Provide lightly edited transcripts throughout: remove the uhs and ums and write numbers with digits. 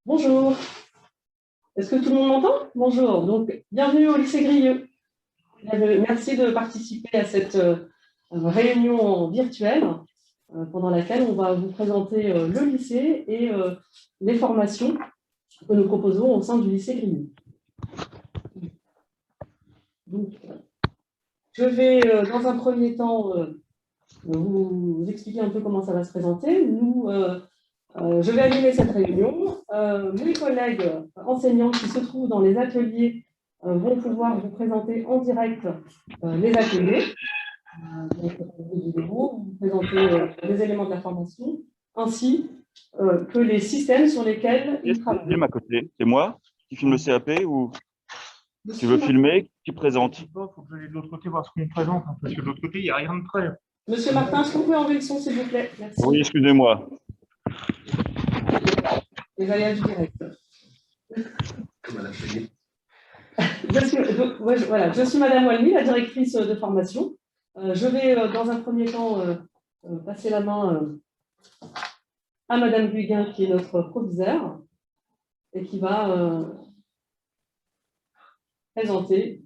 Bonjour. Est-ce que tout le monde m'entend? Bonjour. Donc, bienvenue au lycée Grieux. Merci de participer à cette réunion virtuelle pendant laquelle on va vous présenter le lycée et les formations que nous proposons au sein du lycée Grieux. Donc, je vais dans un premier temps vous expliquer un peu comment ça va se présenter. Je vais animer cette réunion. Mes collègues enseignants qui se trouvent dans les ateliers vont pouvoir vous présenter en direct les ateliers. Donc, des vidéos, vous présenter les éléments de la formation, ainsi que les systèmes sur lesquels ils travaillent. Filme à côté, c'est moi qui filme le CAP ou tu veux filmer, qui présente? Il faut que j'aille de l'autre côté voir ce qu'on présente, hein, parce que de l'autre côté, il n'y a rien de prêt. Monsieur Martin, est-ce que vous pouvez enlever le son, s'il vous plaît? Merci. Oui, excusez-moi. Les aléas du direct. Je suis Madame Walmy, la directrice de formation. Je vais, dans un premier temps, passer la main à Madame Guguin, qui est notre proviseur, et qui va présenter,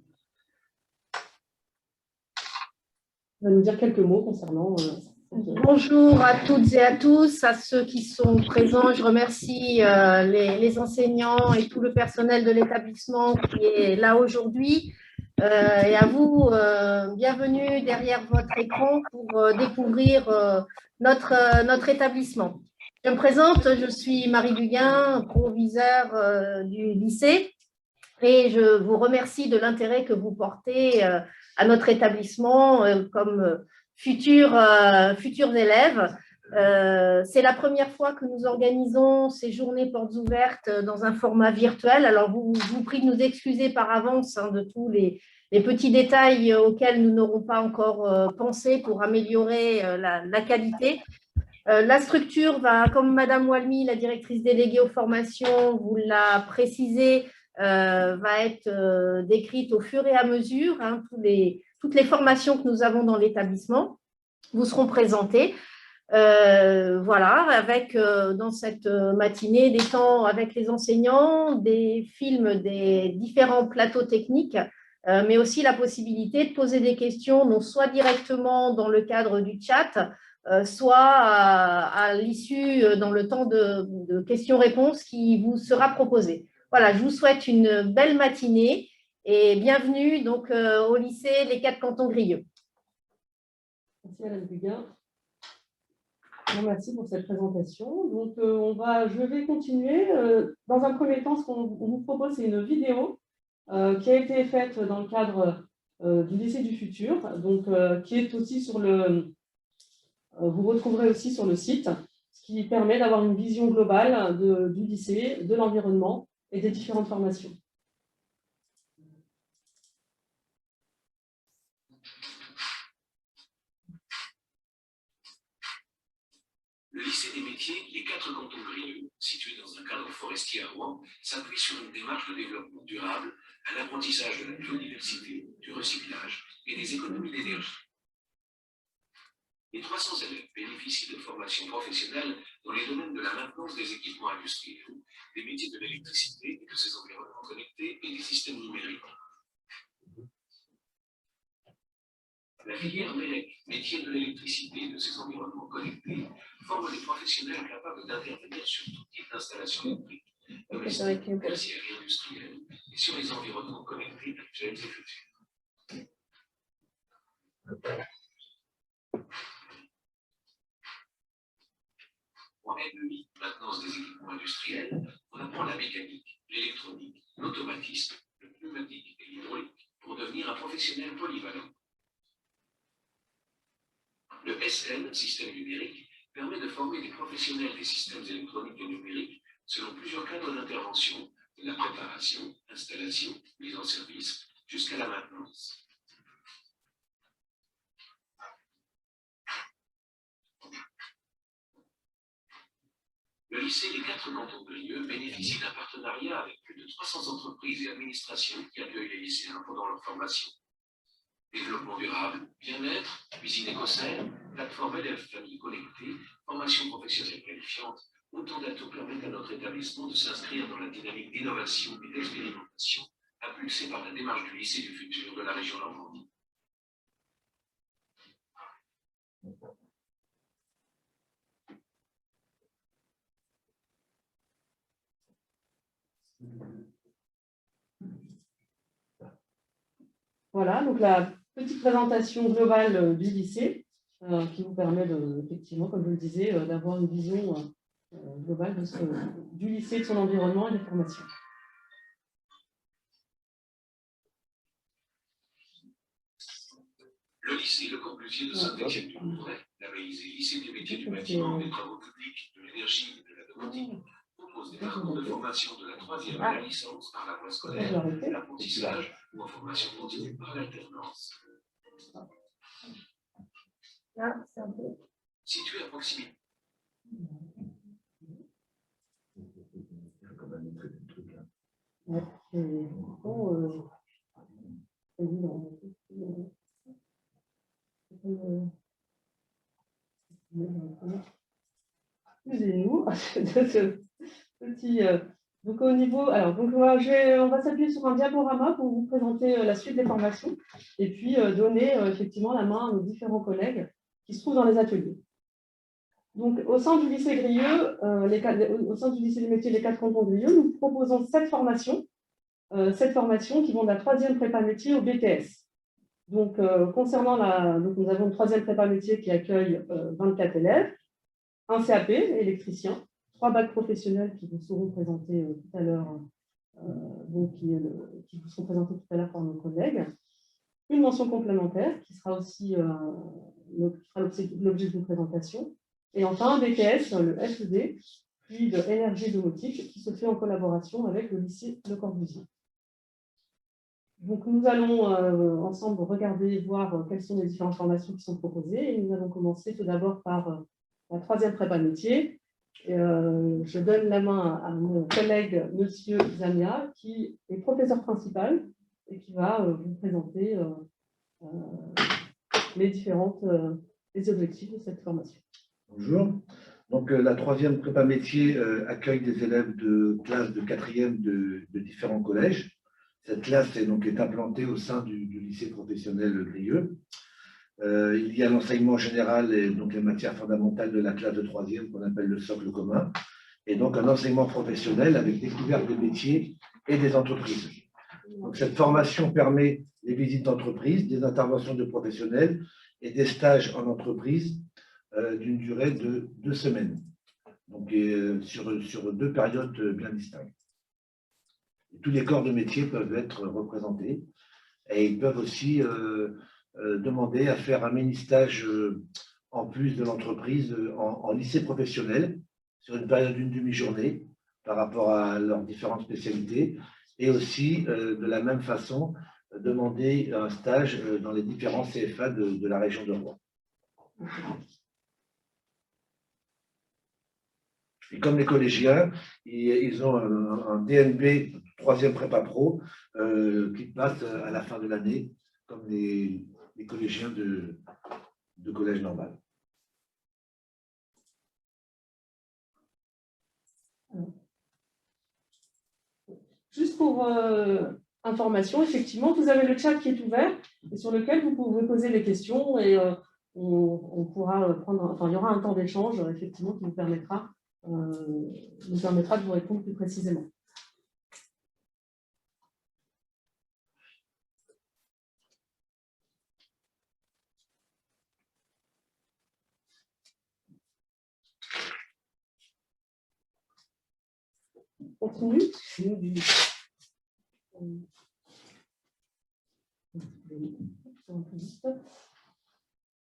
va nous dire quelques mots concernant... Bonjour à toutes et à tous, à ceux qui sont présents. Je remercie les enseignants et tout le personnel de l'établissement qui est là aujourd'hui. Et à vous, bienvenue derrière votre écran pour découvrir notre établissement. Je me présente, je suis Marie Guguin, proviseure du lycée, et je vous remercie de l'intérêt que vous portez à notre établissement comme futurs élèves. C'est la première fois que nous organisons ces journées portes ouvertes dans un format virtuel. Alors, je vous prie de nous excuser par avance de tous les petits détails auxquels nous n'aurons pas encore pensé pour améliorer la qualité. La structure va, comme Madame Walmy, la directrice déléguée aux formations, vous l'a précisé, va être décrite au fur et à mesure. Hein, toutes les formations que nous avons dans l'établissement vous seront présentées. Voilà, avec dans cette matinée des temps avec les enseignants, des films des différents plateaux techniques, mais aussi la possibilité de poser des questions, non soit directement dans le cadre du chat, soit à l'issue dans le temps de questions-réponses qui vous sera proposé. Voilà, je vous souhaite une belle matinée et bienvenue donc au lycée Les Quatre Cantons Grieux. Merci Madame Guguin. Merci pour cette présentation. Donc, je vais continuer. Dans un premier temps, ce qu'on vous propose, c'est une vidéo qui a été faite dans le cadre du lycée du futur, donc qui est aussi sur le... vous retrouverez aussi sur le site, ce qui permet d'avoir une vision globale du lycée, de l'environnement et des différentes formations. Le lycée des métiers, les Quatre Cantons Grieux, situé dans un cadre forestier à Rouen, s'appuie sur une démarche de développement durable, un apprentissage de la biodiversité, du recyclage et des économies d'énergie. Les 300 élèves bénéficient de formations professionnelles dans les domaines de la maintenance des équipements industriels, des métiers de l'électricité et de ses environnements connectés et des systèmes numériques. La filière MELEC, métier de l'électricité et de ses environnements connectés, forme des professionnels capables d'intervenir sur tout type d'installation électrique, domestique, tertiaire et industrielle, et sur les environnements connectés actuels et futurs. En MEI, maintenance des équipements industriels, on apprend la mécanique, l'électronique, l'automatisme, le pneumatique et l'hydraulique pour devenir un professionnel polyvalent. Le SN, système numérique, permet de former des professionnels des systèmes électroniques et numériques selon plusieurs cadres d'intervention, de la préparation, installation, mise en service, jusqu'à la maintenance. Le lycée Les Quatre Cantons Grieux bénéficie d'un partenariat avec plus de 300 entreprises et administrations qui accueillent les lycéens pendant leur formation. Développement durable, bien-être, cuisine écossaise, plateforme élèves familles connectées, formation professionnelle qualifiante, Autant d'atouts permettent à notre établissement de s'inscrire dans la dynamique d'innovation et d'expérimentation impulsée par la démarche du lycée du futur de la région Normandie. Voilà, donc la petite présentation globale du lycée qui vous permet, effectivement, comme je le disais, d'avoir une vision globale du lycée, de son environnement et des formations. Le lycée Le Corbusier de Saint-Étienne-du-Louvray, labellisé lycée des métiers du bâtiment, des travaux publics, de l'énergie et de la domotique, propose des parcours de formation de la 3e à la licence par la voie scolaire, l'apprentissage ou en formation continue par l'alternance. Là, c'est un peu. Situé à proximité. Ouais, excusez-nous de ce petit. Donc au niveau, alors donc on va s'appuyer sur un diaporama pour vous présenter la suite des formations et puis donner effectivement la main à nos différents collègues qui se trouvent dans les ateliers. Donc au sein du lycée Grieux, au sein du lycée des métiers des 4 cantons de Grieux, nous proposons 7 formations qui vont de la 3e prépa métier au BTS. Donc concernant donc nous avons une 3e prépa métier qui accueille 24 élèves, un CAP électricien, 3 bacs professionnels qui vous seront présentés tout à l'heure, qui vous seront présentés tout à l'heure par nos collègues, une mention complémentaire qui sera aussi l'objet d'une présentation, et enfin un BTS, le FED, puis de énergie domotique, qui se fait en collaboration avec le lycée Le Corbusier. Donc nous allons ensemble regarder et voir quelles sont les différentes formations qui sont proposées, et nous allons commencer tout d'abord par la 3e prépa métier. Je donne la main à mon collègue, monsieur Zamia, qui est professeur principal et qui va vous présenter les objectifs de cette formation. Bonjour. Donc, la 3e prépa métier accueille des élèves de classe de 4e de différents collèges. Cette classe est implantée au sein du lycée professionnel Grieux. Il y a l'enseignement général et donc les matières fondamentales de la classe de 3e qu'on appelle le socle commun, et donc un enseignement professionnel avec découverte des métiers et des entreprises. Donc, cette formation permet les visites d'entreprise, des interventions de professionnels et des stages en entreprise d'une durée de 2 semaines, donc sur 2 périodes bien distinctes. Et tous les corps de métier peuvent être représentés et ils peuvent aussi demander à faire un mini-stage en plus de l'entreprise en lycée professionnel sur une période d'une demi-journée par rapport à leurs différentes spécialités, et aussi de la même façon demander un stage dans les différents CFA de la région de Rouen. Et comme les collégiens, ils ont un DNB 3e prépa pro qui passe à la fin de l'année, comme les collégiens de collège normal. Juste pour information, effectivement, vous avez le chat qui est ouvert et sur lequel vous pouvez poser des questions et on pourra il y aura un temps d'échange effectivement qui nous permettra de vous répondre plus précisément. On continue.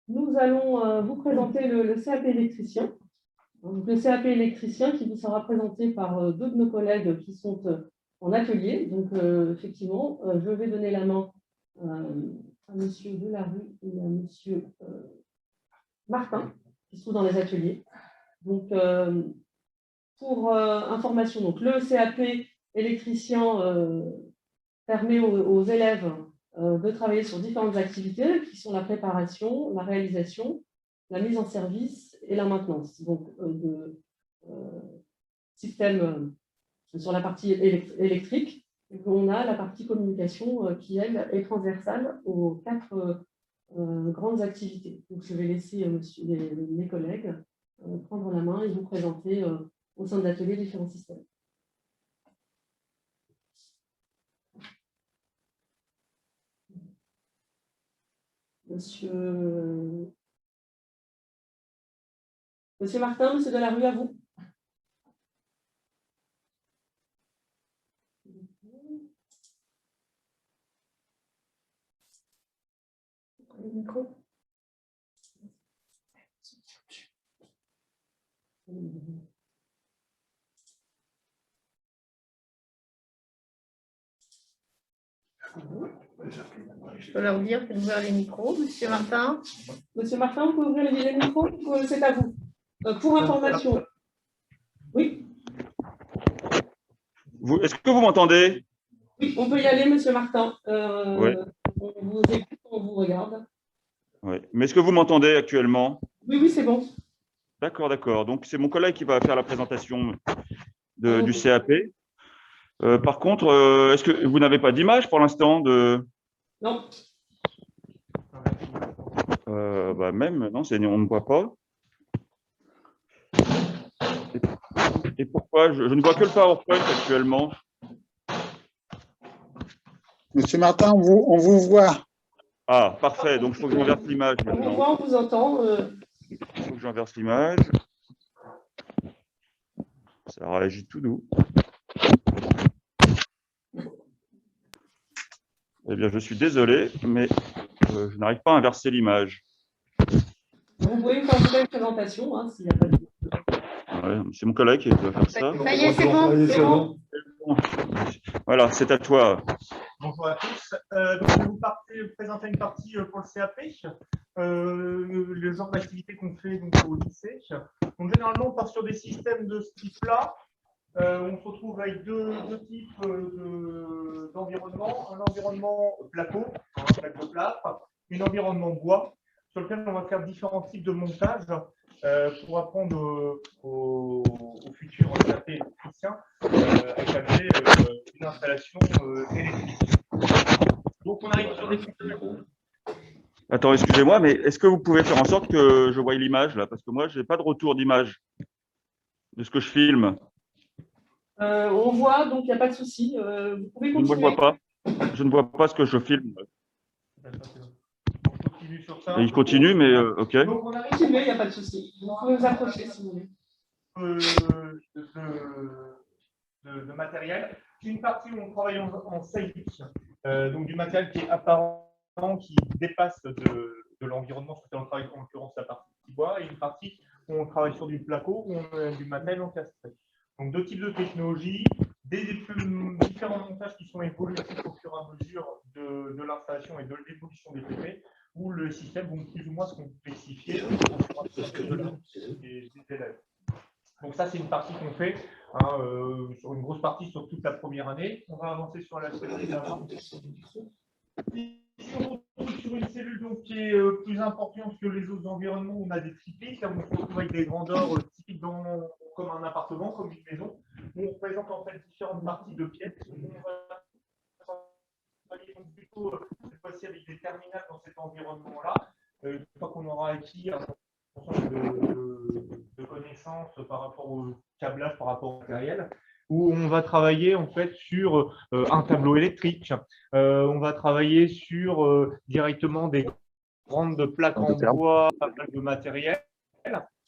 Nous allons vous présenter le CAP électricien. Donc, le CAP électricien qui vous sera présenté par 2 de nos collègues qui sont en atelier. Donc, effectivement, je vais donner la main à M. Delarue et à M. Martin, qui sont dans les ateliers. Donc, pour information, donc, le CAP électricien permet aux élèves de travailler sur différentes activités qui sont la préparation, la réalisation, la mise en service et la maintenance. Donc, système sur la partie électrique, et qu'on a la partie communication qui, elle, est transversale aux 4 grandes activités. Donc, je vais laisser mes collègues prendre la main et vous présenter au sein de l'atelier différents systèmes. Monsieur Martin, monsieur Delarue, à vous. Le micro. Je peux leur dire d'ouvrir les micros, Monsieur Martin. Monsieur Martin, vous pouvez ouvrir les micros? C'est à vous. Pour information. Oui. Est-ce que vous m'entendez? Oui, on peut y aller, monsieur Martin. Oui. On vous écoute, on vous regarde. Oui. Mais est-ce que vous m'entendez actuellement? Oui, oui, c'est bon. D'accord, d'accord. Donc, c'est mon collègue qui va faire la présentation du CAP. Par contre, est-ce que vous n'avez pas d'image pour l'instant de... Non. Même, non, on ne voit pas. Et pourquoi je ne vois que le PowerPoint actuellement. Monsieur Martin, on vous voit. Ah, parfait. Donc, il faut que j'inverse l'image On vous maintenant. voit, on vous entend. Il faut que j'inverse l'image. Ça réagit tout doux. Eh bien, je suis désolé, mais je n'arrive pas à inverser l'image. Vous pouvez faire une présentation, hein, s'il n'y a pas de... Ouais, c'est mon collègue qui doit faire ça. Ça y est, c'est bon. C'est bon. Voilà, c'est à toi. Bonjour à tous. Donc, je vais vous présenter une partie pour le CAP, le genre d'activité qu'on fait donc, au lycée. Donc, généralement, on part sur des systèmes de ce type-là. On se retrouve avec deux types d'environnement. Un environnement placo, un placo plat, un environnement bois, sur lequel on va faire différents types de montages pour apprendre aux futurs CAP électriciens à établir une installation électrique. Donc, on arrive sur des systèmes. Attends, excusez-moi, mais est-ce que vous pouvez faire en sorte que je voie l'image là? Parce que moi, je n'ai pas de retour d'image de ce que je filme. On voit, donc il n'y a pas de souci. Vous pouvez Je ne continuer. vois pas. Je ne vois pas ce que je filme. Et il continue, mais OK. Donc, on arrive Continuez, il n'y a pas de souci. Vous pouvez vous approcher si vous voulez. De matériel. Une partie où on travaille en sailing, donc du matériel qui est apparent, qui dépasse de l'environnement sur lequel on travaille, en l'occurrence la partie bois, et une partie où on travaille sur du placo, où on a du matériel encastré. Donc, deux types de technologies, différents montages qui sont évolutifs au fur et à mesure de l'installation et de l'évolution des PP, où le système vont plus ou moins se complexifier au fur et à mesure des élèves. Donc ça, c'est une partie qu'on fait sur une grosse partie sur toute la première année. On va avancer sur la seconde. Sur une cellule donc, qui est plus importante que les autres environnements, on a des typiques. On se retrouve avec des grandeurs typiques comme un appartement, comme une maison, où on représente en fait différentes parties de pièces. On va travailler plutôt cette fois-ci avec des terminales dans cet environnement-là. Une fois qu'on aura acquis un ensemble de connaissances par rapport au câblage, par rapport au matériel, où on va travailler en fait sur un tableau électrique, on va travailler sur directement des grandes plaques en bois, plaques de matériel,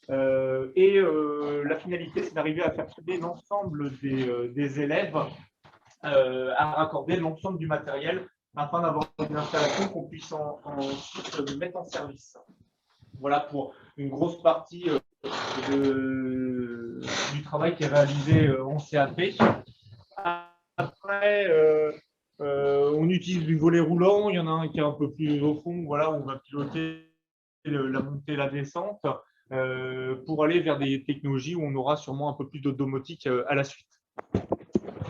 et la finalité c'est d'arriver à faire traiter l'ensemble des élèves à raccorder l'ensemble du matériel afin d'avoir une installation qu'on puisse ensuite mettre en service. Voilà pour une grosse partie du travail qui est réalisé en CAP. Après, on utilise du volet roulant. Il y en a un qui est un peu plus au fond. Voilà, on va piloter la montée et la descente pour aller vers des technologies où on aura sûrement un peu plus de domotique à la suite.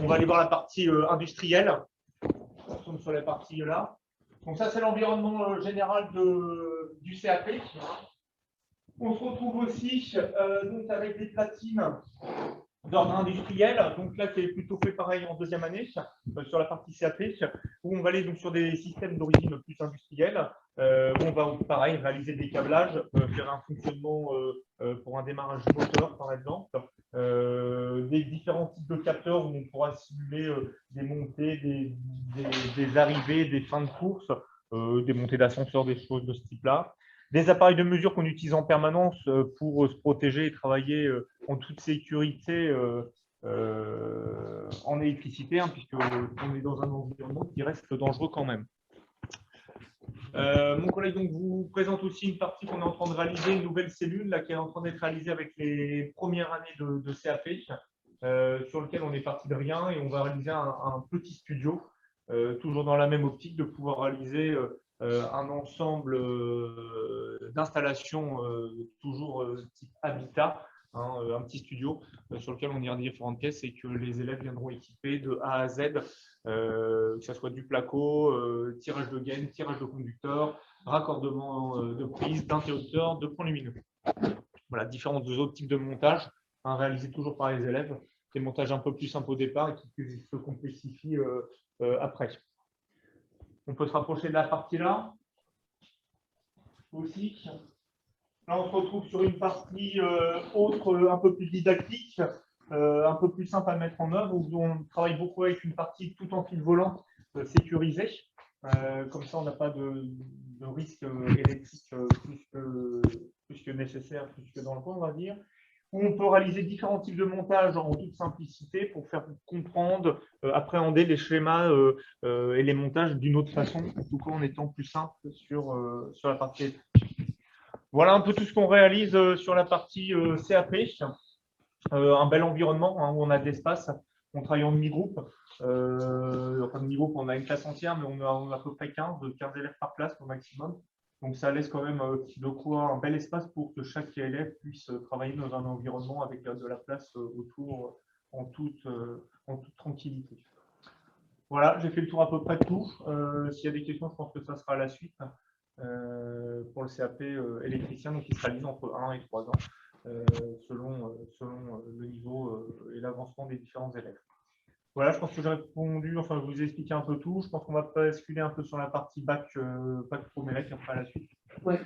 On va aller voir la partie industrielle. On tombe sur la partie là. Donc ça, c'est l'environnement général du CAP. On se retrouve aussi donc avec des platines d'ordre industriel. Donc là, c'est plutôt fait pareil en deuxième année sur la partie CAP, où on va aller donc sur des systèmes d'origine plus industrielle, où on va pareil réaliser des câblages, faire un fonctionnement pour un démarrage moteur par exemple, des différents types de capteurs où on pourra simuler des montées, des arrivées, des fins de course, des montées d'ascenseurs, des choses de ce type-là. Des appareils de mesure qu'on utilise en permanence pour se protéger et travailler en toute sécurité en électricité, hein, puisqu'on est dans un environnement qui reste dangereux quand même. Mon collègue donc, vous présente aussi une partie qu'on est en train de réaliser, une nouvelle cellule là, qui est en train d'être réalisée avec les premières années de CAP, sur lequel on est parti de rien et on va réaliser un petit studio, toujours dans la même optique de pouvoir réaliser un ensemble d'installations toujours type habitat, hein, un petit studio sur lequel on ira différentes pièces et que les élèves viendront équiper de A à Z, que ce soit du placo, tirage de gaine, tirage de conducteur, raccordement de prise, d'interrupteur, de points lumineux. Voilà, différents autres types de montages, hein, réalisés toujours par les élèves, des montages un peu plus simples au départ et qui se complexifient après. On peut se rapprocher de la partie là aussi. Là, on se retrouve sur une partie autre, un peu plus didactique, un peu plus simple à mettre en œuvre, où on travaille beaucoup avec une partie tout en fil volant sécurisée. Comme ça, on n'a pas de risque électrique plus que nécessaire, plus que dans le coin, on va dire. Où on peut réaliser différents types de montages en toute simplicité pour faire comprendre, appréhender les schémas et les montages d'une autre façon, en tout cas en étant plus simple sur la partie électrique. Voilà un peu tout ce qu'on réalise sur la partie CAP. Un bel environnement, hein, où on a de l'espace. On travaille en demi-groupe. Enfin, demi-groupe, on a une classe entière, mais on a à peu près 15 élèves par classe au maximum. Donc, ça laisse quand même de quoi un bel espace pour que chaque élève puisse travailler dans un environnement avec de la place autour en toute tranquillité. Voilà, j'ai fait le tour à peu près de tout. S'il y a des questions, je pense que ça sera à la suite pour le CAP électricien, donc il se réalise entre 1 et 3 ans, selon le niveau et l'avancement des différents élèves. Voilà, je pense que j'ai répondu, enfin, je vous ai expliqué un peu tout. Je pense qu'on va basculer un peu sur la partie bac pro Mélec après à la suite. Ouais.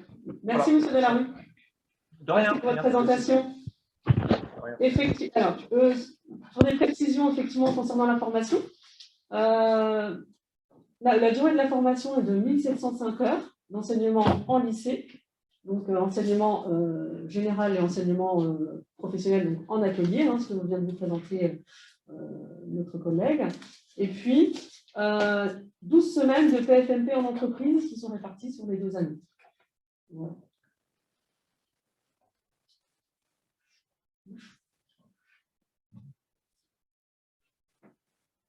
Merci, voilà. Monsieur Delarue. De rien. Merci pour votre présentation. Effectivement, alors, pour des précisions effectivement concernant la formation, la durée de la formation est de 1705 heures d'enseignement en lycée, donc enseignement général et enseignement professionnel donc en atelier, hein, ce que vient de vous présenter notre collègue. Et puis, 12 semaines de PFMP en entreprise qui sont réparties sur les 2 années. Voilà.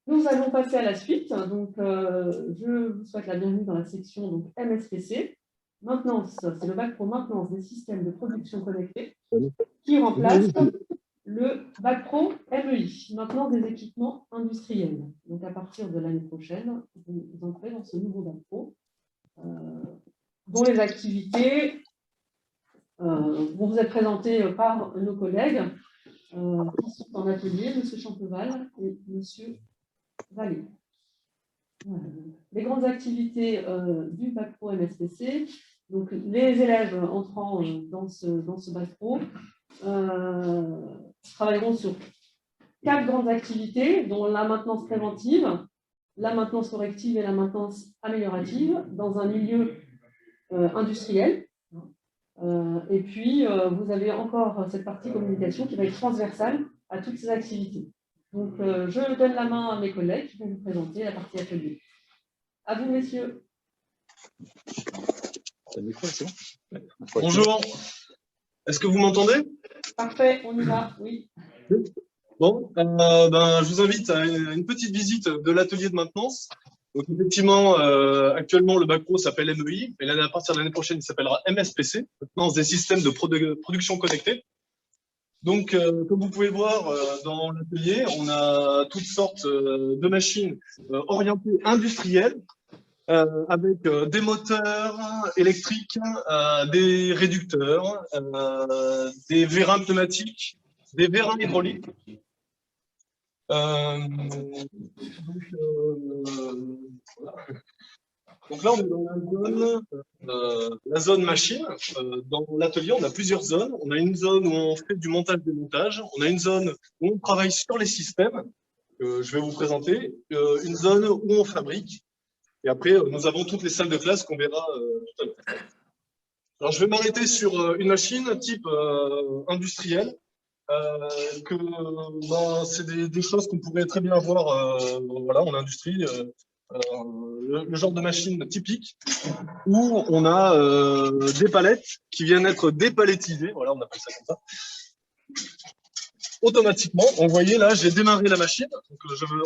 Nous allons passer à la suite. Donc, je vous souhaite la bienvenue dans la section donc, MSPC. Maintenance, c'est le bac pro maintenance des systèmes de production connectés qui remplace le bac pro MEI, maintenance des équipements industriels. Donc, à partir de l'année prochaine, vous entrez dans ce nouveau bac pro, dont les activités vont vous être présentées par nos collègues qui sont en atelier, M. Champeval et M. Vallée. Voilà. Les grandes activités du bac pro MSPC, donc les élèves entrant dans ce bac pro travailleront sur 4 grandes activités, dont la maintenance préventive, la maintenance corrective et la maintenance améliorative dans un milieu industriel. Et puis, vous avez encore cette partie communication qui va être transversale à toutes ces activités. Donc, je donne la main à mes collègues qui vont vous présenter la partie atelier. À vous, messieurs. Bonjour. Est-ce que vous m'entendez? Parfait, on y va, oui. Bon, je vous invite à une petite visite de l'atelier de maintenance. Donc, effectivement, actuellement, le bac pro s'appelle MEI, et à partir de l'année prochaine, il s'appellera MSPC, maintenance des systèmes de production connectés. Donc, comme vous pouvez voir dans l'atelier, on a toutes sortes de machines orientées industrielles, avec des moteurs électriques, des réducteurs, des vérins pneumatiques, des vérins hydrauliques. Donc là, on est dans la zone machine. Dans l'atelier, on a plusieurs zones. On a une zone où on fait du montage-démontage. On a une zone où on travaille sur les systèmes, que je vais vous présenter. Une zone où on fabrique. Et après, nous avons toutes les salles de classe qu'on verra tout à l'heure. Alors, je vais m'arrêter sur une machine type industrielle. C'est des choses qu'on pourrait très bien avoir voilà, en industrie. Le genre de machine typique où on a des palettes qui viennent être dépalettisées, voilà, on appelle ça comme ça, automatiquement. Donc, vous voyez, là, j'ai démarré la machine. Donc,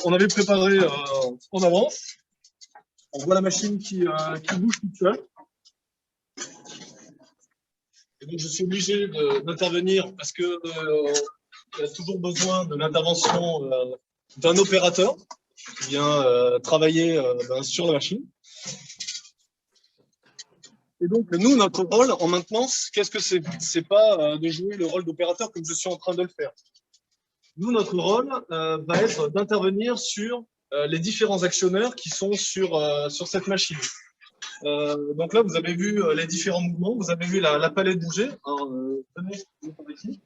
on avait préparé en avance. On voit la machine qui bouge toute seule. Et donc, je suis obligé d'intervenir parce que il y a toujours besoin de l'intervention d'un opérateur qui vient travailler sur la machine. Et donc, nous, notre rôle en maintenance, qu'est-ce que c'est? C'est pas de jouer le rôle d'opérateur comme je suis en train de le faire. Nous, notre rôle va être d'intervenir sur les différents actionneurs qui sont sur cette machine. Donc là, vous avez vu les différents mouvements, vous avez vu la palette bouger. Alors, tenez, ici.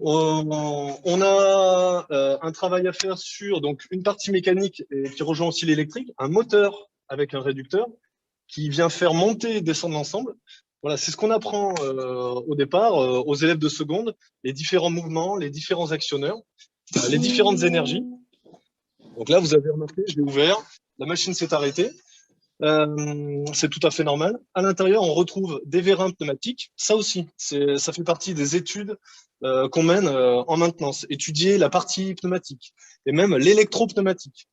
On a un travail à faire sur donc, une partie mécanique et qui rejoint aussi l'électrique, un moteur avec un réducteur qui vient faire monter et descendre l'ensemble. Voilà, c'est ce qu'on apprend au départ aux élèves de seconde, les différents mouvements, les différents actionneurs, les différentes énergies. Donc là, vous avez remarqué, je l'ai ouvert, la machine s'est arrêtée. C'est tout à fait normal. À l'intérieur, on retrouve des vérins pneumatiques. Ça aussi, ça fait partie des études qu'on mène en maintenance. Étudier la partie pneumatique et même l'électropneumatique.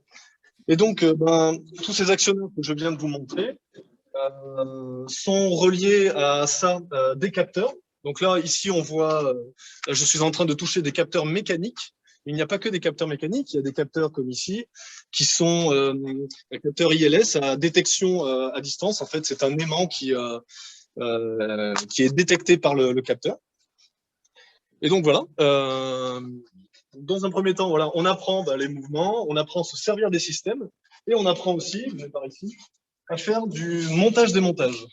Et donc, tous ces actionneurs que je viens de vous montrer sont reliés à ça des capteurs. Donc là, ici, on voit, je suis en train de toucher des capteurs mécaniques. Il n'y a pas que des capteurs mécaniques, il y a des capteurs comme ici, qui sont un capteur ILS à détection à distance. En fait, c'est un aimant qui est détecté par le capteur. Et donc voilà, dans un premier temps, voilà, on apprend les mouvements, on apprend à se servir des systèmes, et on apprend aussi, je vais par ici, à faire du montage-démontage.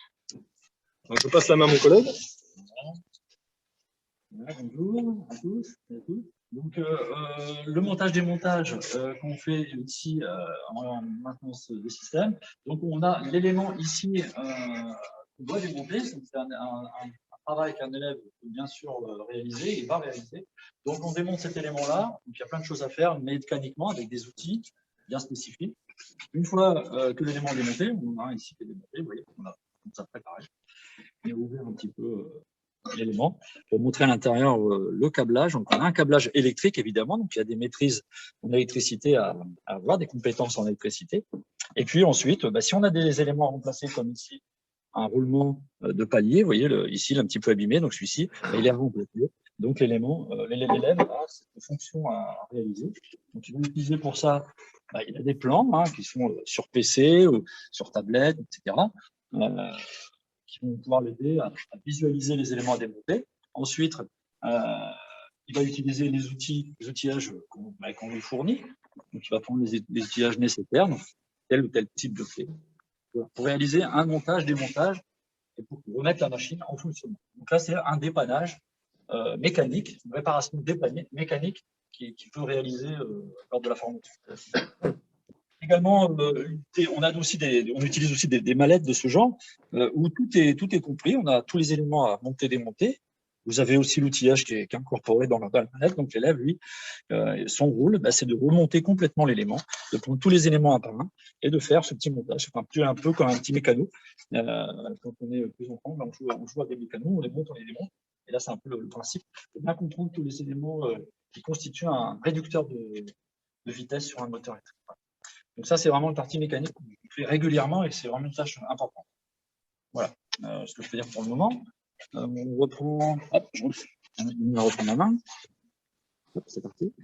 Donc je passe la main à mon collègue. Voilà, bonjour à tous et à toutes. Donc, le montage-démontage qu'on fait ici en maintenance des systèmes. Donc, on a l'élément ici qu'on doit démonter. C'est un travail qu'un élève peut bien sûr réaliser et va réaliser. Donc, on démonte cet élément-là. Donc, il y a plein de choses à faire mécaniquement avec des outils bien spécifiques. Une fois que l'élément est démonté, on a un ici qui est démonté. Vous voyez, on a comme ça préparé. Et ouvert un petit peu l'élément pour montrer à l'intérieur le câblage. Donc, on a un câblage électrique, évidemment. Donc, il y a des maîtrises en électricité à avoir, des compétences en électricité. Et puis ensuite, si on a des éléments à remplacer, comme ici, un roulement de palier, vous voyez, ici, il est un petit peu abîmé. Donc, celui-ci, il est remplacé. Donc, l'élément, l'élève a cette fonction à réaliser. Donc, il va utiliser pour ça, il y a des plans qui sont sur PC ou sur tablette, etc. Qui vont pouvoir l'aider à visualiser les éléments à démonter. Ensuite, il va utiliser les outillages qu'on lui fournit. Donc, il va prendre les outillages nécessaires, donc tel ou tel type de clé, pour réaliser un montage, démontage, et pour remettre la machine en fonctionnement. Donc là, c'est un dépannage mécanique, une réparation mécanique qui peut réaliser lors de la formation. Également, on utilise aussi des mallettes de ce genre où tout est compris. On a tous les éléments à monter, démonter. Vous avez aussi l'outillage qui est incorporé dans la mallette. Donc, l'élève, lui, son rôle, c'est de remonter complètement l'élément, de prendre tous les éléments un par un et de faire ce petit montage. C'est un peu comme un petit mécano. Quand on est plus enfant, on joue à des mécanos, on les monte, on les démonte. Et là, c'est un peu le principe. Il faut bien comprendre tous les éléments qui constituent un réducteur de vitesse sur un moteur électrique. Donc ça, c'est vraiment une partie mécanique qu'on fait régulièrement et c'est vraiment une tâche importante. Voilà ce que je peux dire pour le moment. On reprend, hop, je reprends ma main. Hop, c'est parti.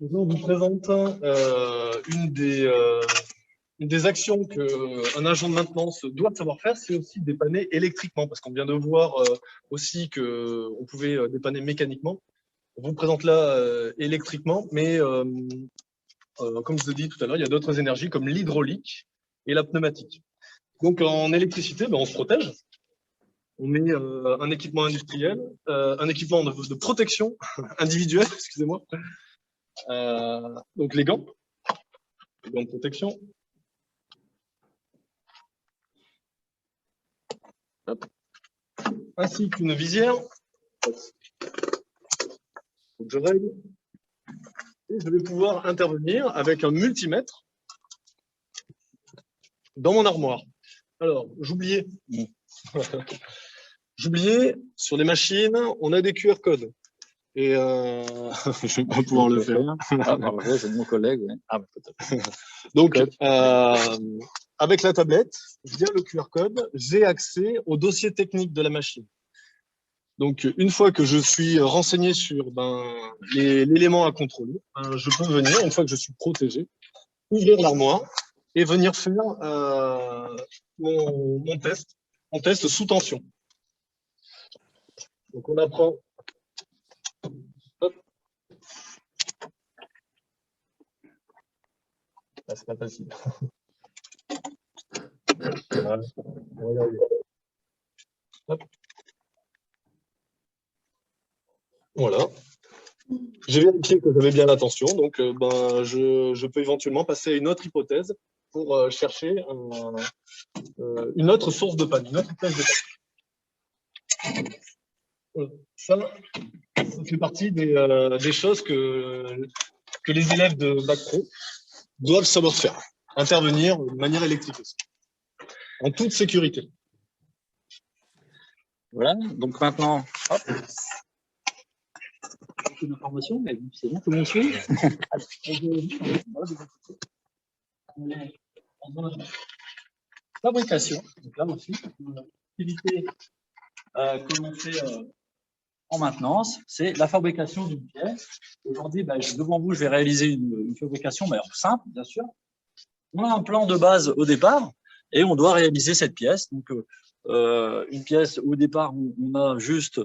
Donc là, on vous présente une des actions qu'un agent de maintenance doit savoir faire, c'est aussi dépanner électriquement, parce qu'on vient de voir aussi qu'on pouvait dépanner mécaniquement. On vous présente là électriquement, mais comme je vous ai dit tout à l'heure, il y a d'autres énergies comme l'hydraulique et la pneumatique. Donc en électricité, on se protège. On met un équipement industriel, un équipement de protection individuelle, excusez-moi. Donc les gants de protection. Hop. Ainsi qu'une visière. Donc je règle. Et je vais pouvoir intervenir avec un multimètre dans mon armoire. Alors, j'oubliais. J'oubliais, sur les machines, on a des QR codes. Et je vais pas pouvoir le faire. Ah, bravo, c'est de mon collègue. Oui. Ah, donc, avec la tablette, via le QR code, j'ai accès au dossier technique de la machine. Donc, une fois que je suis renseigné sur l'élément à contrôler, je peux venir, une fois que je suis protégé, ouvrir l'armoire et venir faire mon test sous tension. Donc, on apprend. Hop. Ah, c'est pas facile. Voilà. Hop. Voilà. J'ai vérifié que j'avais bien l'attention, donc je peux éventuellement passer à une autre hypothèse pour chercher une autre source de panne, une autre pièce de panne. Voilà. Ça fait partie des choses que les élèves de Bac Pro doivent savoir faire. Intervenir de manière électrique aussi, en toute sécurité. Voilà, donc maintenant, hop. Beaucoup d'informations, mais c'est bien, tout le monde suit. Fabrication, donc là aussi, l'activité que l'on fait en maintenance, c'est la fabrication d'une pièce. Aujourd'hui, devant vous, je vais réaliser une fabrication simple, bien sûr. On a un plan de base au départ et on doit réaliser cette pièce. Donc, une pièce, au départ, on a juste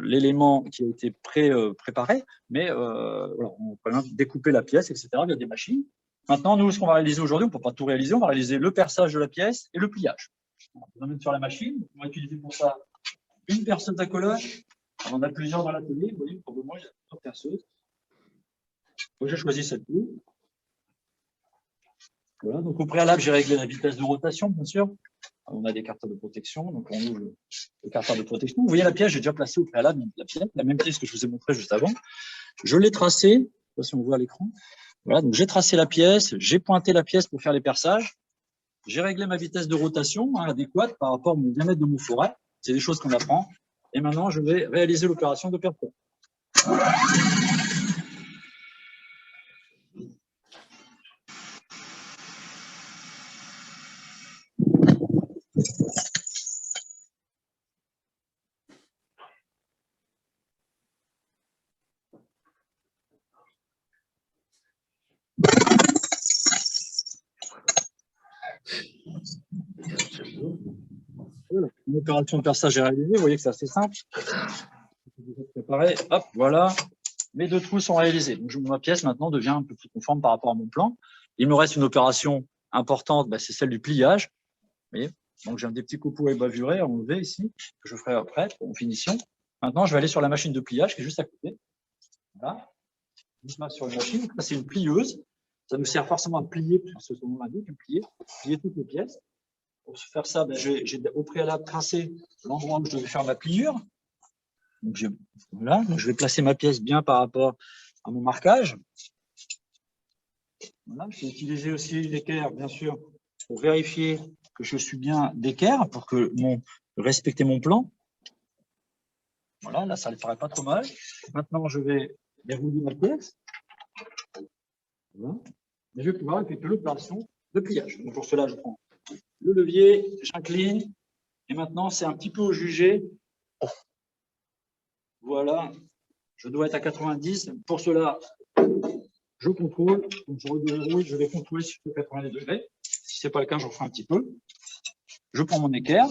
l'élément qui a été préparé, mais voilà, on peut découper la pièce, etc. via des machines. Maintenant, nous, ce qu'on va réaliser aujourd'hui, on ne peut pas tout réaliser, on va réaliser le perçage de la pièce et le pliage. On va mettre sur la machine, on va utiliser pour ça une perceuse à collage. On en a plusieurs dans l'atelier, vous voyez, pour le moment, il y a plusieurs perceuses. Donc, j'ai choisi celle-ci. Voilà, donc au préalable, j'ai réglé la vitesse de rotation, bien sûr. On a des carters de protection, donc on ouvre le carter de protection. Vous voyez la pièce, j'ai déjà placé au préalable la même pièce que je vous ai montré juste avant. Je l'ai tracée, je ne sais pas si on voit à l'écran. Voilà, donc j'ai tracé la pièce, j'ai pointé la pièce pour faire les perçages. J'ai réglé ma vitesse de rotation adéquate par rapport au diamètre de mon fourret. C'est des choses qu'on apprend. Et maintenant, je vais réaliser l'opération de perforation. Voilà. Une opération de perçage est réalisée, vous voyez que c'est assez simple. Préparé, hop, voilà. Mes deux trous sont réalisés. Donc, ma pièce maintenant devient un peu plus conforme par rapport à mon plan. Il me reste une opération importante, c'est celle du pliage. Vous voyez, donc j'ai des petits copeaux ébavurés à enlever ici, que je ferai après en finition. Maintenant, je vais aller sur la machine de pliage qui est juste à côté. Voilà. Je me mets sur une machine. Ça, c'est une plieuse. Ça nous sert forcément à plier, parce que c'est ce qu'on indique, plier toutes les pièces. Pour faire ça, j'ai au préalable tracé l'endroit où je devais faire ma pliure. Donc, voilà, donc je vais placer ma pièce bien par rapport à mon marquage. Voilà, je vais utiliser aussi l'équerre, bien sûr, pour vérifier que je suis bien d'équerre, pour que respecter mon plan. Voilà, là, ça ne le ferait pas trop mal. Maintenant, je vais dérouler ma pièce. Voilà. Et je vais pouvoir effectuer l'opération de pliage. Donc, pour cela, je prends le levier, j'incline, et maintenant, c'est un petit peu au jugé. Voilà, je dois être à 90. Pour cela, Je contrôle, donc je redéverrouille, je vais contrôler sur 90 degrés. Si ce n'est pas le cas, j'en ferai un petit peu. Je prends mon équerre.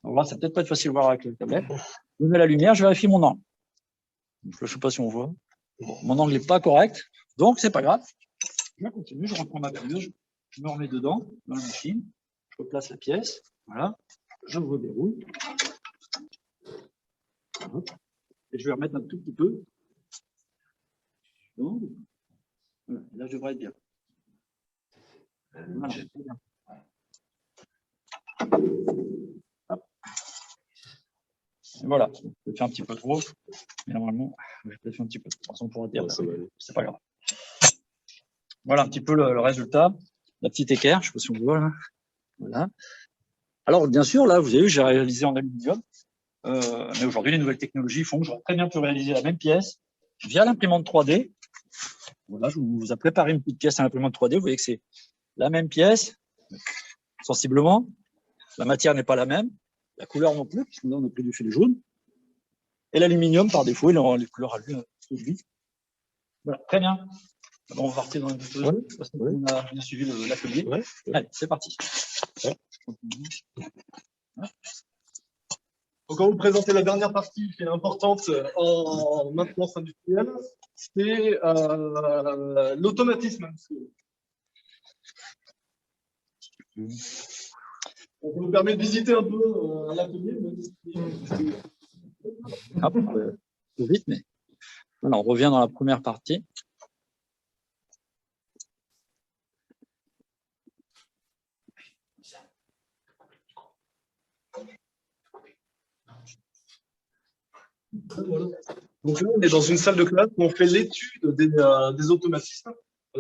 Alors là, ça peut-être pas être facile à voir avec le tablette. Je mets la lumière, je vérifie mon angle. Donc, je ne sais pas si on voit. Bon, mon angle n'est pas correct, donc c'est pas grave. Je continue, je reprends ma permeuse, je me remets dedans, dans la machine. Je replace la pièce. Voilà. Je reverrouille. Et je vais remettre un tout petit peu. Donc, voilà. Là, je devrais être bien. Voilà. Voilà, je fais un petit peu trop, mais normalement, je vais peut-être faire un petit peu. De toute façon, on pourra dire, c'est pas grave. Voilà un petit peu le résultat. La petite équerre, je ne sais pas si on voit là. Voilà. Alors, bien sûr, là, vous avez vu, j'ai réalisé en aluminium. Mais aujourd'hui, les nouvelles technologies font que j'aurais très bien pu réaliser la même pièce via l'imprimante 3D. Voilà, je vous ai préparé une petite pièce à l'imprimante 3D. Vous voyez que c'est la même pièce, sensiblement. La matière n'est pas la même. La couleur non plus, puisque là, on a pris du fil jaune. Et l'aluminium, par défaut, les couleurs à lui. Voilà, très bien. Bon, on va partir dans une petite zone, parce qu'on a bien suivi l'atelier. Ouais. Allez, c'est parti. Ouais. Donc, on va vous présenter la dernière partie qui est importante en maintenance industrielle, c'est l'automatisme industriel. Ça nous permet de visiter un peu l'atelier. Vite, mais voilà, on revient dans la première partie. Voilà. Donc là, on est dans une salle de classe où on fait l'étude des automatismes.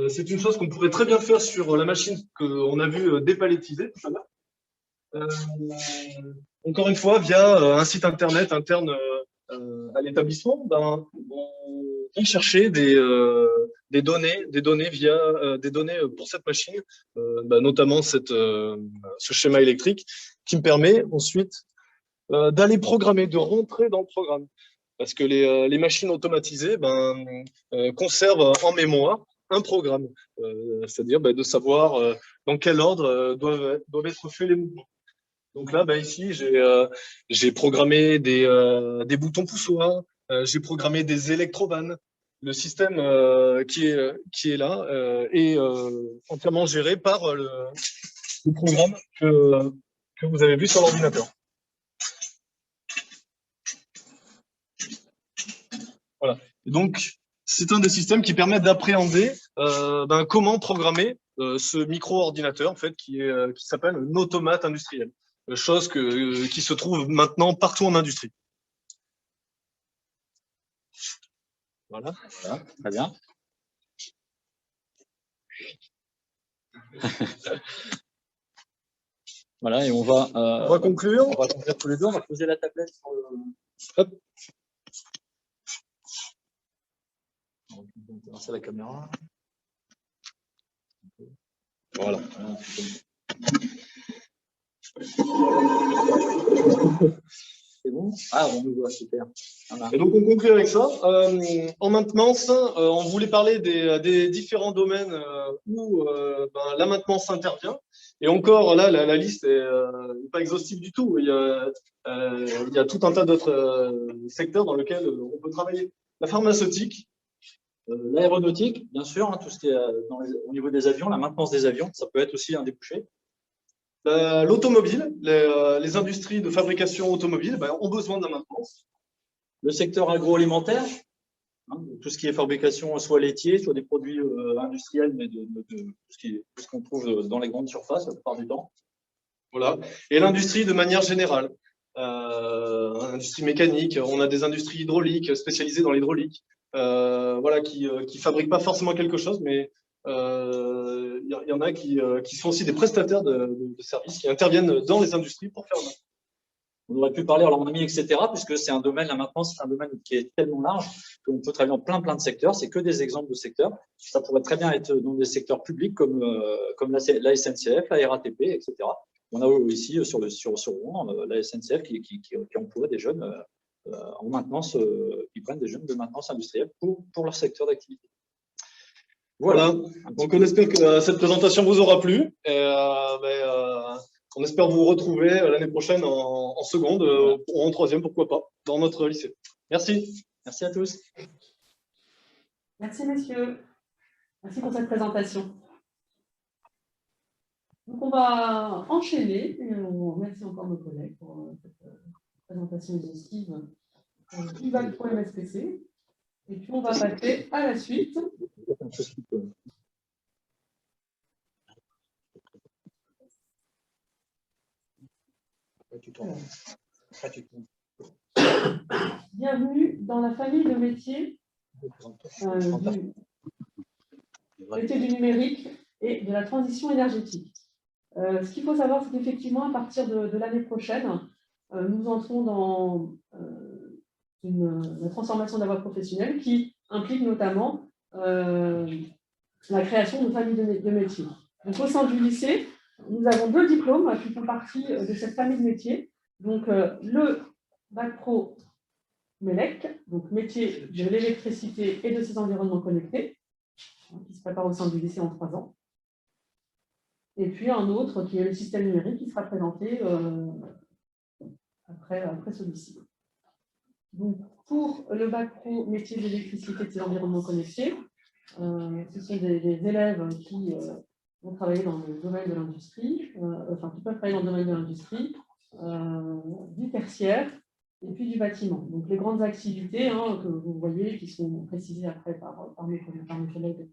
C'est une chose qu'on pourrait très bien faire sur la machine qu'on a vu dépalettiser tout à l'heure. Encore une fois, via un site internet interne à l'établissement, on va chercher des données via des données pour cette machine, notamment ce schéma électrique qui me permet ensuite d'aller programmer, de rentrer dans le programme. Parce que les machines automatisées conservent en mémoire un programme, c'est-à-dire de savoir dans quel ordre doivent être faits les mouvements. Donc là, ici, j'ai programmé des boutons poussoirs, j'ai programmé des électrovannes. Le système qui est là est entièrement géré par le programme que vous avez vu sur l'ordinateur. Voilà. Et donc, c'est un des systèmes qui permet d'appréhender comment programmer ce micro-ordinateur en fait, qui s'appelle un automate industriel. Chose qui se trouve maintenant partout en industrie. Voilà, très bien. Voilà, et on va conclure. On va conclure tous les deux. On va poser la tablette sur le. Hop. On va lancer la caméra. Voilà. C'est bon? Ah, on nous voit, super. Voilà. Et donc, on conclut avec ça. En maintenance, on voulait parler des différents domaines où la maintenance intervient. Et encore, là, la liste n'est pas exhaustive du tout. Il y a tout un tas d'autres secteurs dans lesquels on peut travailler. La pharmaceutique. L'aéronautique, bien sûr, hein, tout ce qui est au niveau des avions, la maintenance des avions, ça peut être aussi un débouché. L'automobile, les industries de fabrication automobile ont besoin de la maintenance. Le secteur agroalimentaire, hein, tout ce qui est fabrication soit laitier, soit des produits industriels, mais de ce qu'on trouve dans les grandes surfaces la plupart du temps. Voilà. Et l'industrie de manière générale. Industrie mécanique, on a des industries hydrauliques spécialisées dans l'hydraulique, qui fabriquent pas forcément quelque chose, mais il y en a qui sont aussi des prestataires de services, qui interviennent dans les industries pour faire ça. On aurait pu parler agronomie, etc., puisque c'est un domaine, la maintenance, c'est un domaine qui est tellement large qu'on peut travailler dans plein de secteurs. C'est que des exemples de secteurs. Ça pourrait très bien être dans des secteurs publics comme la SNCF, la RATP, etc. On a ici sur Rouen la SNCF qui emploie des jeunes en maintenance, qui prennent des jeunes de maintenance industrielle pour leur secteur d'activité. Voilà, donc on espère que cette présentation vous aura plu et on espère vous retrouver l'année prochaine en seconde ou en troisième, pourquoi pas, dans notre lycée. Merci. Merci à tous. Merci, messieurs. Merci pour cette présentation. Donc, on va enchaîner. Et on remercie encore nos collègues pour cette présentation exhaustive du bac pro MSPC. Et puis, on va passer à la suite. Bienvenue dans la famille de métiers du métier du numérique et de la transition énergétique. Ce qu'il faut savoir, c'est qu'effectivement, à partir de l'année prochaine, nous entrons dans la transformation de la voie professionnelle qui implique notamment la création de familles de métiers. Donc, au sein du lycée, nous avons 2 diplômes qui font partie de cette famille de métiers. Donc, le bac pro MELEC, donc métier de l'électricité et de ses environnements connectés, qui se prépare au sein du lycée en 3 ans. Et puis un autre qui est le système numérique qui sera présenté après celui-ci. Donc, pour le bac pro métier de l'électricité et de ses environnements connectés, ce sont des élèves qui vont travailler dans le domaine de l'industrie, qui peuvent travailler dans le domaine de l'industrie, du tertiaire et puis du bâtiment. Donc les grandes activités que vous voyez, qui sont précisées après par mes collègues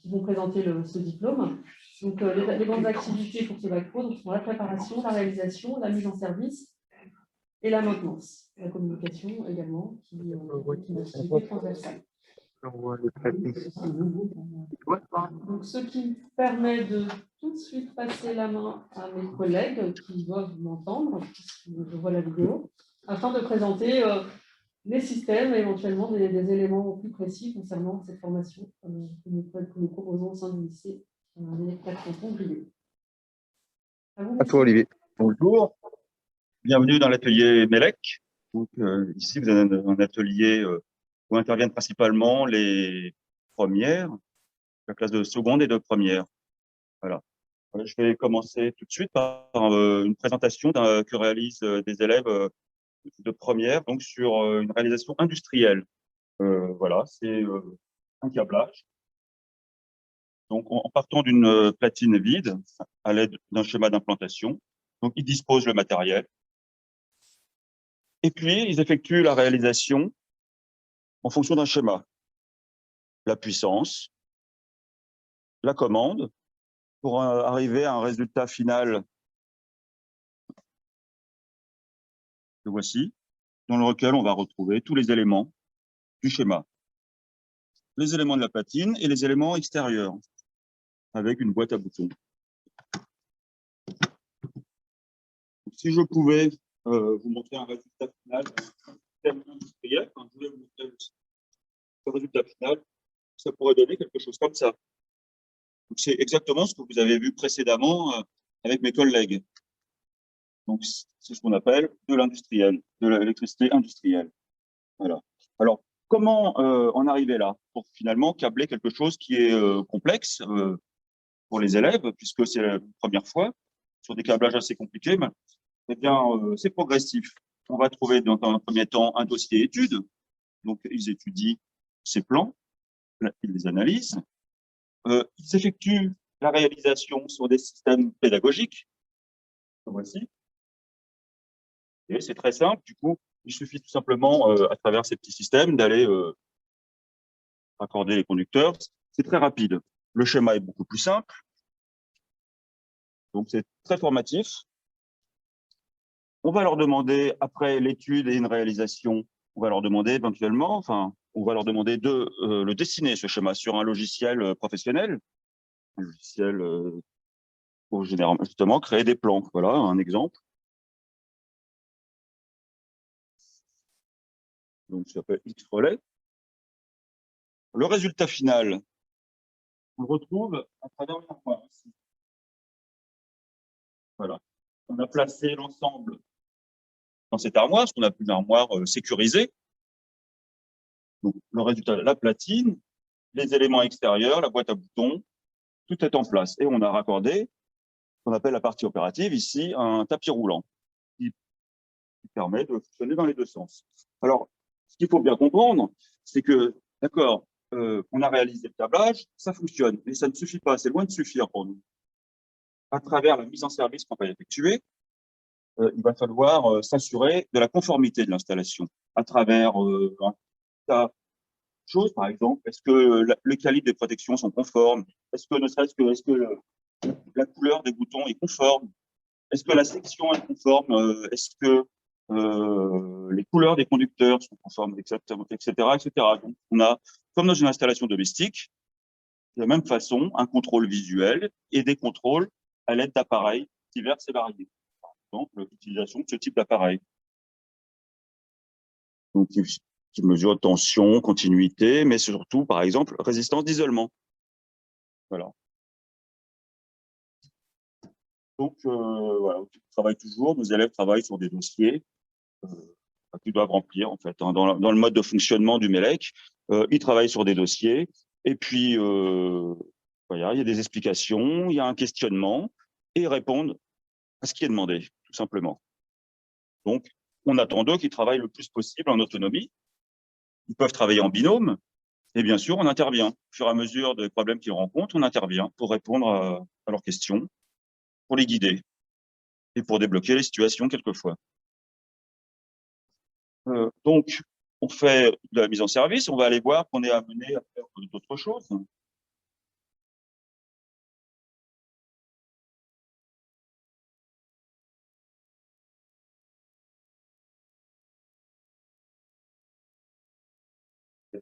qui vont présenter ce diplôme. Donc les grandes activités pour ce bac pro sont la préparation, la réalisation, la mise en service et la maintenance. La communication également, qui est une activité transversale. Donc, ce qui permet de tout de suite passer la main à mes collègues qui doivent m'entendre, je vois la vidéo, afin de présenter les systèmes et éventuellement des éléments plus précis concernant cette formation que nous proposons au sein du lycée des 4 cantons Brieux. À toi, Olivier. Bonjour. Bienvenue dans l'atelier MELEC. Donc, ici, vous avez un atelier où interviennent principalement les premières, la classe de seconde et de première. Voilà. Je vais commencer tout de suite par une présentation que réalisent des élèves de première, donc sur une réalisation industrielle. Voilà, c'est un câblage. Donc, en partant d'une platine vide, à l'aide d'un schéma d'implantation, donc ils disposent le matériel. Et puis, ils effectuent la réalisation en fonction d'un schéma. La puissance, la commande, pour arriver à un résultat final que voici, dans lequel on va retrouver tous les éléments du schéma. Les éléments de la platine et les éléments extérieurs, avec une boîte à boutons. Si je pouvais vous montrer un résultat final industriel, je voulais vous montrer le résultat final, ça pourrait donner quelque chose comme ça. C'est exactement ce que vous avez vu précédemment avec mes collègues. Donc, c'est ce qu'on appelle de l'industriel, de l'électricité industrielle. Voilà. Alors, comment en arriver là pour finalement câbler quelque chose qui est complexe pour les élèves, puisque c'est la première fois, sur des câblages assez compliqués, mais eh bien, c'est progressif. On va trouver dans un premier temps un dossier études. Donc, ils étudient ces plans, ils les analysent. Ils effectuent la réalisation sur des systèmes pédagogiques. Voici. Et c'est très simple. Du coup, il suffit tout simplement, à travers ces petits systèmes, d'aller raccorder les conducteurs. C'est très rapide. Le schéma est beaucoup plus simple. Donc, c'est très formatif. On va leur demander, après l'étude et une réalisation, on va leur demander éventuellement, on va leur demander de le dessiner, ce schéma, sur un logiciel professionnel. Un logiciel pour généralement, justement, créer des plans. Voilà un exemple. Donc, ça s'appelle X-Relay. Le résultat final, on le retrouve à travers l'armoire ici. Voilà. On a placé l'ensemble dans cette armoire, ce qu'on appelle une armoire sécurisée. Donc, le résultat, la platine, les éléments extérieurs, la boîte à boutons, tout est en place. Et on a raccordé, ce qu'on appelle la partie opérative, ici, un tapis roulant qui permet de fonctionner dans les deux sens. Alors, ce qu'il faut bien comprendre, c'est que, d'accord, on a réalisé le câblage, ça fonctionne, mais ça ne suffit pas, c'est loin de suffire pour nous. À travers la mise en service qu'on va effectuer, il va falloir s'assurer de la conformité de l'installation à travers un tas de choses, par exemple. Est-ce que le calibre des protections sont conformes? Est-ce que, ne serait-ce que, est-ce que la couleur des boutons est conforme? Est-ce que la section est conforme? Est-ce que les couleurs des conducteurs sont conformes, exactement, etc., etc. Donc, on a, comme dans une installation domestique, de la même façon, un contrôle visuel et des contrôles à l'aide d'appareils divers et variés. Par exemple, l'utilisation de ce type d'appareil. Donc, qui mesure tension, continuité, mais surtout, par exemple, résistance d'isolement. Voilà. Donc, voilà, on travaille toujours, nos élèves travaillent sur des dossiers qu'ils doivent remplir, en fait. Hein, dans le mode de fonctionnement du MELEC, ils travaillent sur des dossiers, et puis, voilà, il y a des explications, il y a un questionnement, et ils répondent à ce qui est demandé, tout simplement. Donc, on attend d'eux qu'ils travaillent le plus possible en autonomie. Ils peuvent travailler en binôme, et bien sûr, on intervient. Au fur et à mesure des problèmes qu'ils rencontrent, on intervient pour répondre à leurs questions, pour les guider, et pour débloquer les situations quelquefois. Donc, on fait de la mise en service, on va aller voir qu'on est amené à faire d'autres choses.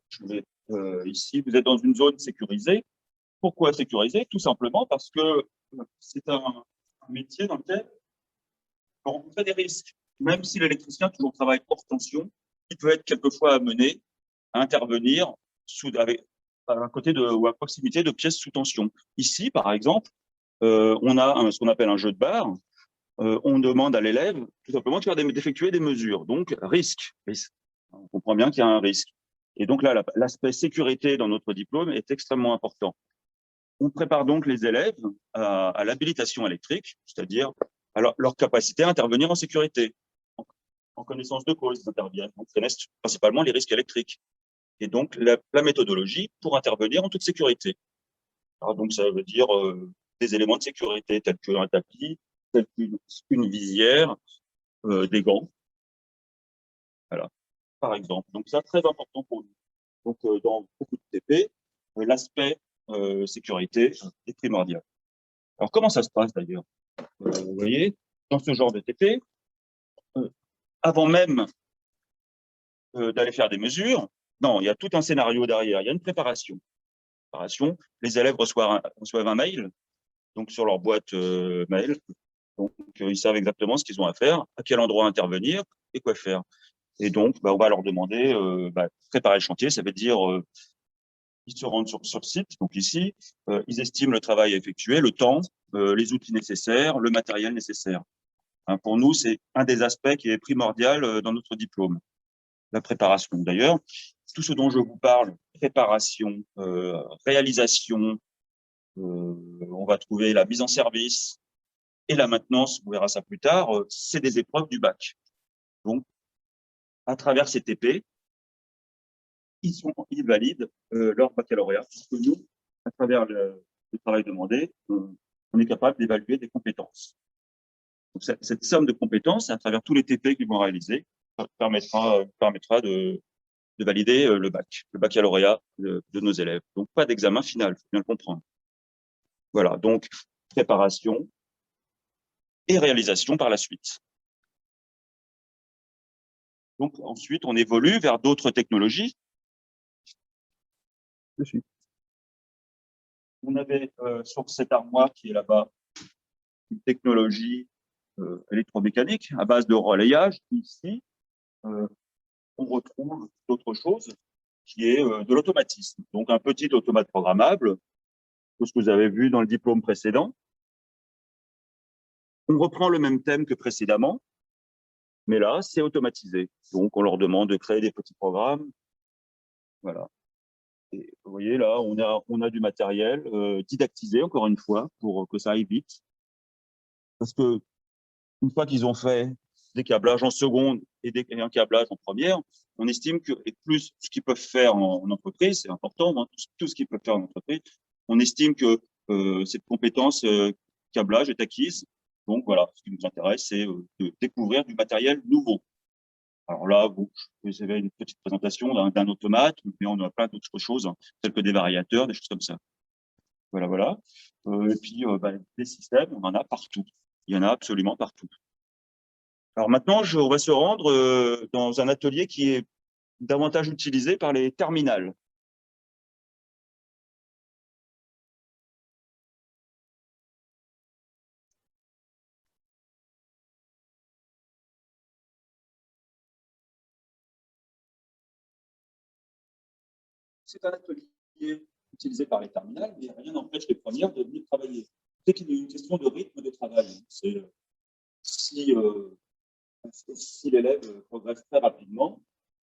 Je vais, ici, vous êtes dans une zone sécurisée. Pourquoi sécurisée? Tout simplement parce que c'est un métier dans lequel on rencontre des risques. Même si l'électricien toujours travaille hors tension, il peut être quelquefois amené à intervenir à côté ou à proximité de pièces sous tension. Ici, par exemple, on a ce qu'on appelle un jeu de barre. On demande à l'élève tout simplement d'effectuer des mesures. Donc, risque. On comprend bien qu'il y a un risque. Et donc là, l'aspect sécurité dans notre diplôme est extrêmement important. On prépare donc les élèves à l'habilitation électrique, c'est-à-dire à leur capacité à intervenir en sécurité. En connaissance de cause, ils interviennent. On connaît principalement les risques électriques. Et donc, la méthodologie pour intervenir en toute sécurité. Alors, donc, ça veut dire des éléments de sécurité tels qu'un tapis, tels qu'une visière, des gants. Voilà, par exemple. Donc, c'est très important pour nous. Donc, dans beaucoup de TP, l'aspect sécurité est primordial. Alors, comment ça se passe d'ailleurs? Vous voyez, dans ce genre de TP, avant même d'aller faire des mesures, non, il y a tout un scénario derrière, il y a une préparation. Les élèves reçoivent un mail, donc sur leur boîte mail. Donc, ils savent exactement ce qu'ils ont à faire, à quel endroit intervenir et quoi faire. Et donc, on va leur demander préparer le chantier, ça veut dire ils se rendent sur site, donc ici, ils estiment le travail à effectuer, le temps, les outils nécessaires, le matériel nécessaire. Hein, pour nous, c'est un des aspects qui est primordial dans notre diplôme, la préparation. D'ailleurs, tout ce dont je vous parle, préparation, réalisation, on va trouver la mise en service et la maintenance, on verra ça plus tard, c'est des épreuves du bac. Donc, à travers ces TP, ils valident leur baccalauréat, puisque nous, à travers le travail demandé, on est capable d'évaluer des compétences. Donc, cette somme de compétences, à travers tous les TP qu'ils vont réaliser, permettra de valider le baccalauréat de nos élèves. Donc, pas d'examen final, il faut bien le comprendre. Voilà, donc préparation et réalisation par la suite. Donc, ensuite, on évolue vers d'autres technologies. On avait sur cette armoire qui est là-bas une technologie électromécanique à base de relayage. Ici, on retrouve d'autres choses qui est de l'automatisme. Donc, un petit automate programmable, tout ce que vous avez vu dans le diplôme précédent. On reprend le même thème que précédemment, mais là, c'est automatisé. Donc, on leur demande de créer des petits programmes. Voilà. Et vous voyez, là, on a du matériel didactisé, encore une fois, pour que ça aille vite. Parce que une fois qu'ils ont fait des câblages en seconde et un câblage en première, on estime que, et plus ce qu'ils peuvent faire en entreprise, c'est important, hein, tout ce qu'ils peuvent faire en entreprise, on estime que cette compétence câblage est acquise. Donc voilà, ce qui nous intéresse, c'est de découvrir du matériel nouveau. Alors là, bon, vous avez une petite présentation d'un automate, mais on a plein d'autres choses, hein, telles que des variateurs, des choses comme ça. Voilà, voilà. Et puis, des systèmes, on en a partout. Il y en a absolument partout. Alors maintenant, on va se rendre dans un atelier qui est davantage utilisé par les terminales. C'est un atelier utilisé par les terminales, mais rien n'empêche les premières de venir travailler. C'est qu'il y a une question de rythme de travail. C'est si l'élève progresse très rapidement,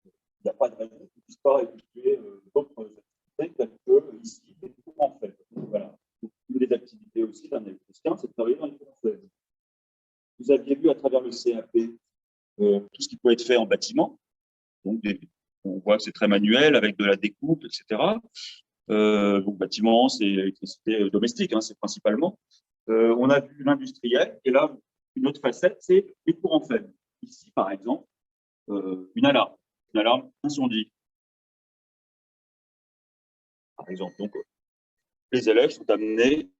il n'y a pas de raison qu'il ne puisse pas effectuer d'autres activités telles que ici, les cours en fait. Voilà. Une des activités aussi d'un électricien, c'est de travailler dans les cours en fait. Vous aviez vu à travers le CAP tout ce qui peut être fait en bâtiment. Donc, on voit que c'est très manuel avec de la découpe, etc. Donc, bâtiment, c'est l'électricité domestique, hein, c'est principalement. On a vu l'industriel, et là, une autre facette, c'est les courants faibles. Ici, par exemple, une alarme incendie. Par exemple, donc, les élèves sont amenés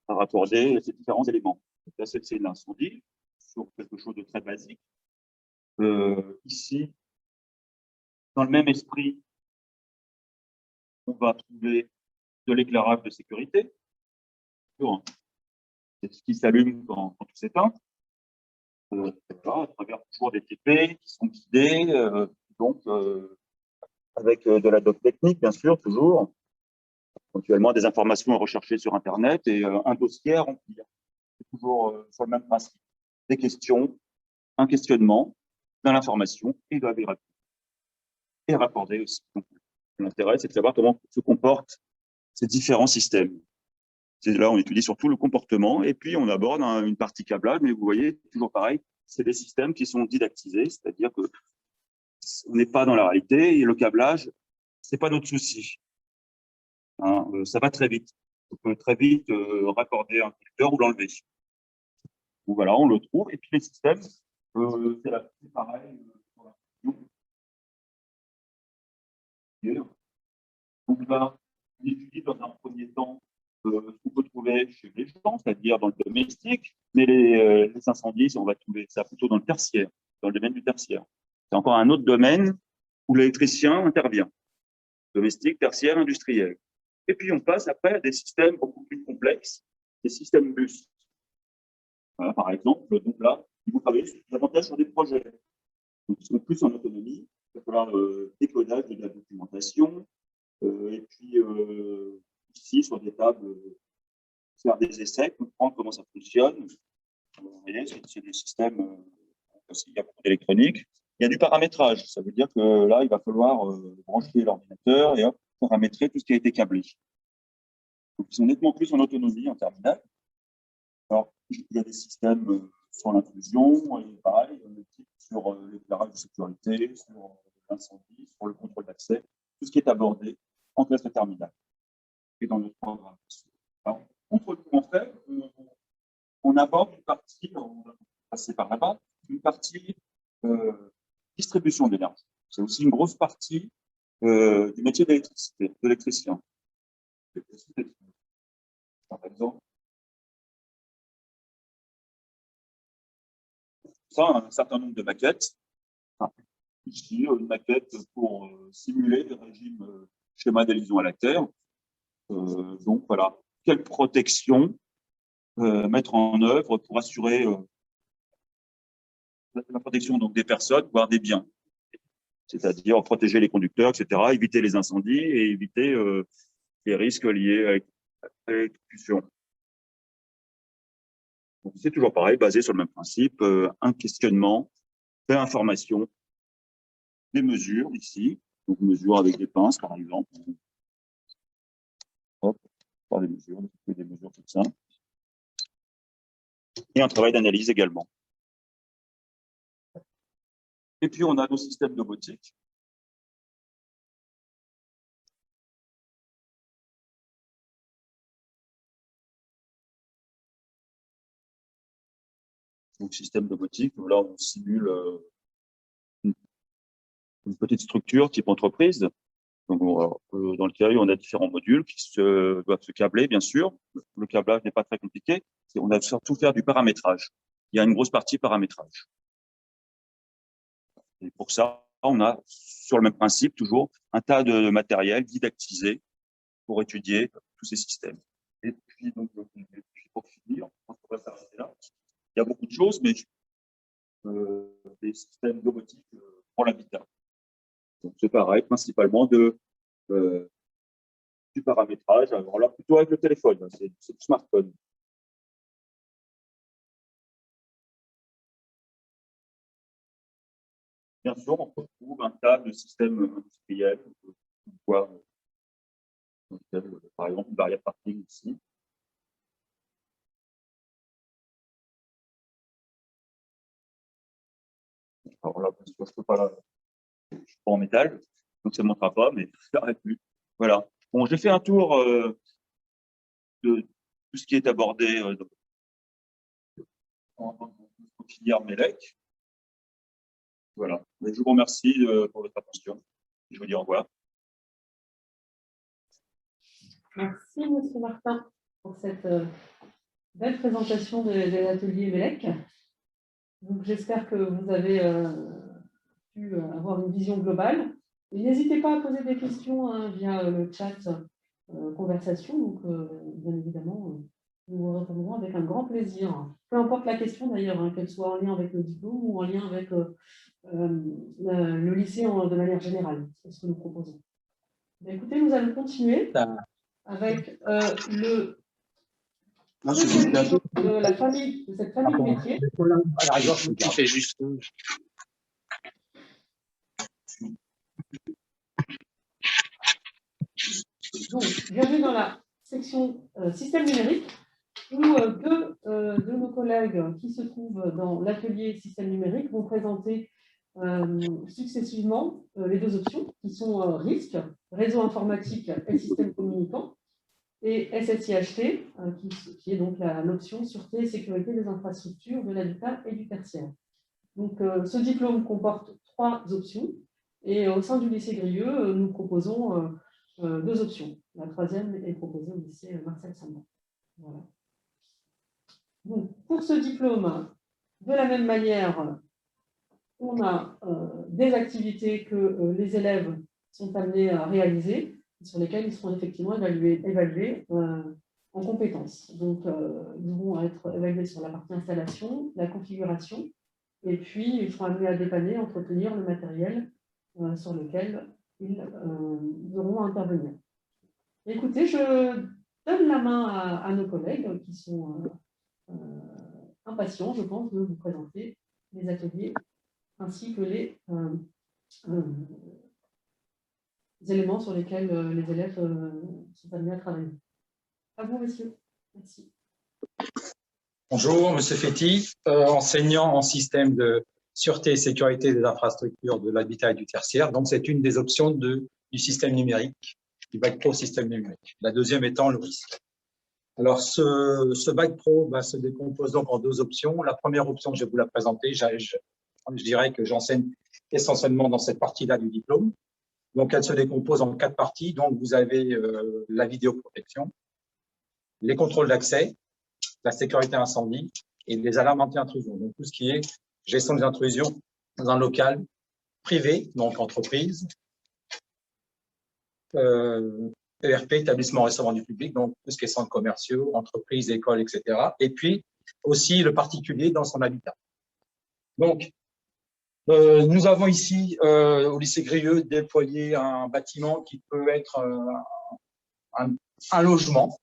à raccorder ces différents éléments. Donc là, c'est l'incendie, sur quelque chose de très basique. Ici, dans le même esprit, on va trouver de l'éclairage de sécurité. C'est ce qui s'allume quand tout s'éteint. À travers toujours des TP qui sont guidés, avec de la doc technique, bien sûr, toujours. Éventuellement, des informations à rechercher sur Internet et un dossier à remplir. C'est toujours sur le même principe. Des questions, un questionnement, de l'information et de la vérité. Et raccorder aussi. L'intérêt, c'est de savoir comment se comportent ces différents systèmes. Là, on étudie surtout le comportement et puis on aborde une partie câblage, mais vous voyez, toujours pareil, c'est des systèmes qui sont didactisés, c'est-à-dire que on n'est pas dans la réalité et le câblage, c'est pas notre souci. Hein, ça va très vite. On peut très vite raccorder un conducteur ou l'enlever. Donc voilà, on le trouve. Et puis les systèmes, c'est pareil. Donc là, on étudie dans un premier temps ce qu'on peut trouver chez les gens, c'est-à-dire dans le domestique, mais les incendies, on va trouver ça plutôt dans le tertiaire, dans le domaine du tertiaire. C'est encore un autre domaine où l'électricien intervient. Domestique, tertiaire, industriel. Et puis on passe après à des systèmes beaucoup plus complexes, des systèmes bus. Voilà, par exemple, donc là, ils vont travailler davantage sur des projets. Donc, ils sont plus en autonomie, il va falloir décodage de la documentation, et puis ici, sur des tables, faire des essais, comprendre comment ça fonctionne. Vous voyez, c'est des systèmes, aussi, il y a beaucoup d'électronique. Il y a du paramétrage, ça veut dire que là, il va falloir brancher l'ordinateur et paramétrer tout ce qui a été câblé. Donc, ils sont nettement plus en autonomie en terminale. Alors, il y a des systèmes sur l'intrusion, et pareil, sur l'éclairage de sécurité, sur l'incendie, sur le contrôle d'accès, tout ce qui est abordé en classe de terminale et dans notre programme. Alors, contre le courant faible, on aborde une partie, on va passer par là-bas, une partie distribution d'énergie. C'est aussi une grosse partie du métier d'électricité, de l'électricien. Par exemple, ça, un certain nombre de maquettes. Ici, une maquette pour simuler des régimes schéma d'adhésion à la Terre. Donc voilà, quelle protection mettre en œuvre pour assurer la protection donc, des personnes, voire des biens. C'est-à-dire protéger les conducteurs, etc., éviter les incendies et éviter les risques liés à l'exécution. C'est toujours pareil, basé sur le même principe, un questionnement, de l'information, des mesures ici, donc mesures avec des pinces par exemple, Hop, par des mesures, des mesures toutes simples. Et un travail d'analyse également. Et puis, on a nos systèmes domotiques. Donc, système domotique, là, on simule une petite structure type entreprise, donc, dans lequel on a différents modules qui doivent se câbler, bien sûr. Le câblage n'est pas très compliqué. On a surtout faire du paramétrage. Il y a une grosse partie paramétrage. Et pour ça, on a, sur le même principe, toujours un tas de matériel didactisé pour étudier tous ces systèmes. Et puis, donc, pour finir, on va s'arrêter là. Il y a beaucoup de choses, mais des systèmes domotiques pour l'habitat. Donc, c'est pareil, principalement du paramétrage. Alors là, plutôt avec le téléphone, c'est le smartphone. Bien sûr, on retrouve un tas de systèmes industriels. On voit, par exemple, une barrière parking ici. Alors là, je ne peux pas là. Je ne suis pas en métal, donc ça ne montrera pas, mais ça n'arrête plus. Voilà. Bon, j'ai fait un tour de tout ce qui est abordé en filière MELEC. Voilà. Je vous remercie pour votre attention. Je vous dis au revoir. Merci, M. Martin, pour cette belle présentation de l'atelier MELEC. Donc, j'espère que vous avez pu avoir une vision globale. Et n'hésitez pas à poser des questions via le chat conversation. Donc, bien évidemment, nous vous répondrons avec un grand plaisir. Peu importe la question d'ailleurs, qu'elle soit en lien avec le diplôme ou en lien avec le lycée de manière générale. C'est ce que nous proposons. Bien, écoutez, nous allons continuer avec le de la famille, de cette famille de métiers. Donc, bienvenue dans la section système numérique, où deux de nos collègues qui se trouvent dans l'atelier système numérique vont présenter successivement les deux options qui sont risque, réseau informatique et système communicant, et SSIHT, qui est donc l'option sûreté et sécurité des infrastructures, de l'habitat et du tertiaire. Donc, ce diplôme comporte 3 options, et au sein du lycée Grieux, nous proposons 2 options. La 3e est proposée au lycée Marcel Samba. Voilà. Donc, pour ce diplôme, de la même manière, on a des activités que les élèves sont amenés à réaliser, sur lesquelles ils seront effectivement évalués en compétences. Donc, ils vont être évalués sur la partie installation, la configuration, et puis ils seront amenés à dépanner, entretenir le matériel sur lequel ils devront intervenir. Écoutez, je donne la main à nos collègues qui sont impatients, je pense, de vous présenter les ateliers ainsi que les éléments sur lesquels les élèves sont amenés à travailler. À vous, monsieur. Merci. Bonjour, monsieur Fetti, enseignant en système de sûreté et sécurité des infrastructures de l'habitat et du tertiaire. Donc, c'est une des options du système numérique, du bac pro système numérique. La deuxième étant le risque. Alors, ce bac pro se décompose donc en 2 options. La première option, je vais vous la présenter. Je dirais que j'enseigne essentiellement dans cette partie-là du diplôme. Donc, elle se décompose en 4 parties. Donc, vous avez la vidéoprotection, les contrôles d'accès, la sécurité incendie et les alarmes anti-intrusion. Donc, tout ce qui est gestion des intrusions dans un local privé, donc entreprise, ERP, établissement restaurant du public, donc tout ce qui est centres commerciaux, entreprises, écoles, etc. Et puis aussi le particulier dans son habitat. Donc, nous avons ici, au lycée Grieux, déployé un bâtiment qui peut être un logement,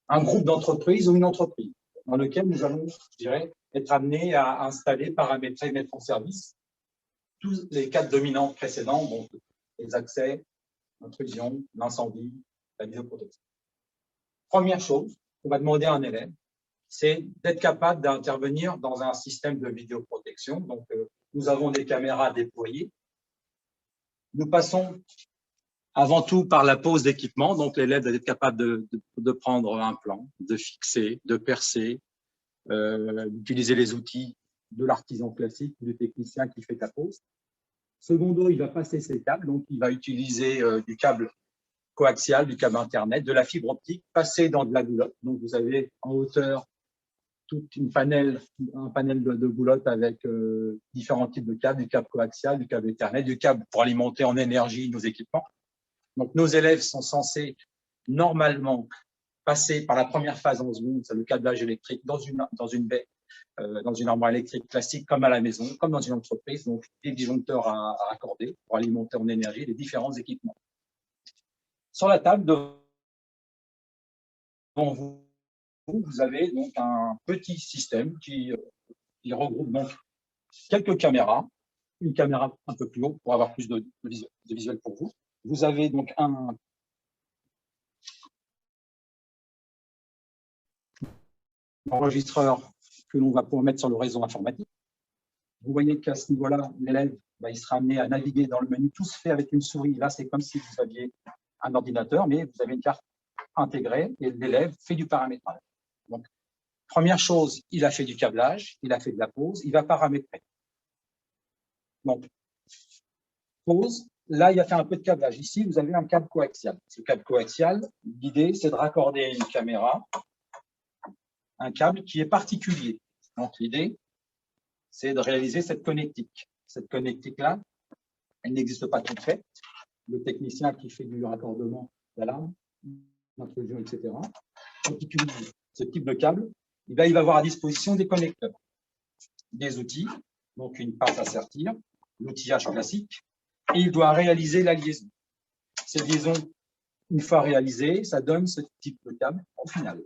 un groupe d'entreprises ou une entreprise, dans lequel nous allons, je dirais, être amenés à installer, paramétrer, mettre en service tous les 4 dominants précédents, donc les accès, l'intrusion, l'incendie, la vidéoprotection. première chose qu'on va demander à un élève, c'est d'être capable d'intervenir dans un système de vidéoprotection. Donc, nous avons des caméras déployées. Nous passons avant tout par la pose d'équipement. Donc, l'élève doit être capable de prendre un plan, de fixer, de percer, d'utiliser les outils de l'artisan classique, du technicien qui fait la pose. Secondo, il va passer ses câbles. Donc, il va utiliser du câble coaxial, du câble Internet, de la fibre optique, passer dans de la goulotte. Donc, vous avez en hauteur un panel de goulotte avec différents types de câbles, du câble coaxial, du câble Ethernet, du câble pour alimenter en énergie nos équipements. Donc, nos élèves sont censés normalement passer par la première phase en seconde, c'est le câblage électrique dans une baie, dans une armoire électrique classique comme à la maison, comme dans une entreprise, donc des disjoncteurs à raccorder pour alimenter en énergie les différents équipements. Sur la table devant vous avez donc un petit système qui regroupe donc quelques caméras, une caméra un peu plus haute pour avoir plus de visuel pour vous. Vous avez donc un enregistreur que l'on va pouvoir mettre sur le réseau informatique. Vous voyez qu'à ce niveau-là, l'élève il sera amené à naviguer dans le menu. Tout se fait avec une souris. Là, c'est comme si vous aviez un ordinateur, mais vous avez une carte intégrée et l'élève fait du paramétrage. Donc, première chose, il a fait du câblage, il a fait de la pose, il va paramétrer. Donc, pose, là, il a fait un peu de câblage. Ici, vous avez un câble coaxial. Ce câble coaxial, l'idée, c'est de raccorder une caméra, un câble qui est particulier. Donc, l'idée, c'est de réaliser cette connectique. Cette connectique-là, elle n'existe pas toute faite. Le technicien qui fait du raccordement d'alarme, d'intrusion, etc., quand il utilise ce type de câble, il va avoir à disposition des connecteurs, des outils, donc une passe à sertir, l'outillage classique, et il doit réaliser la liaison. Cette liaison, une fois réalisée, ça donne ce type de câble au final.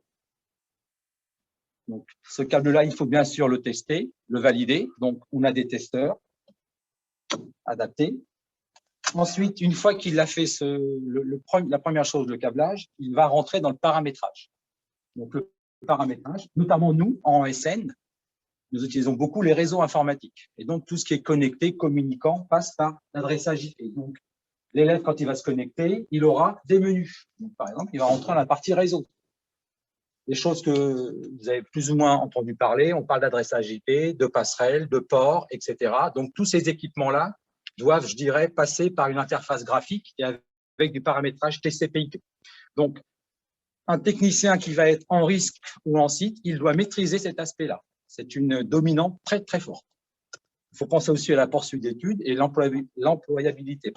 Donc, ce câble-là, il faut bien sûr le tester, le valider. Donc, on a des testeurs adaptés. Ensuite, une fois qu'il a fait la première chose, le câblage, il va rentrer dans le paramétrage. Donc, le paramétrage, notamment nous, en SN, nous utilisons beaucoup les réseaux informatiques. Et donc, tout ce qui est connecté, communicant, passe par l'adressage IP. Donc, l'élève, quand il va se connecter, il aura des menus. Donc, par exemple, il va rentrer dans la partie réseau. Des choses que vous avez plus ou moins entendu parler, on parle d'adressage IP, de passerelles, de ports, etc. Donc, tous ces équipements-là doivent, je dirais, passer par une interface graphique et avec du paramétrage TCP/IP. Donc, un technicien qui va être en risque ou en site, il doit maîtriser cet aspect-là. C'est une dominante très, très forte. Il faut penser aussi à la poursuite d'études et l'employabilité.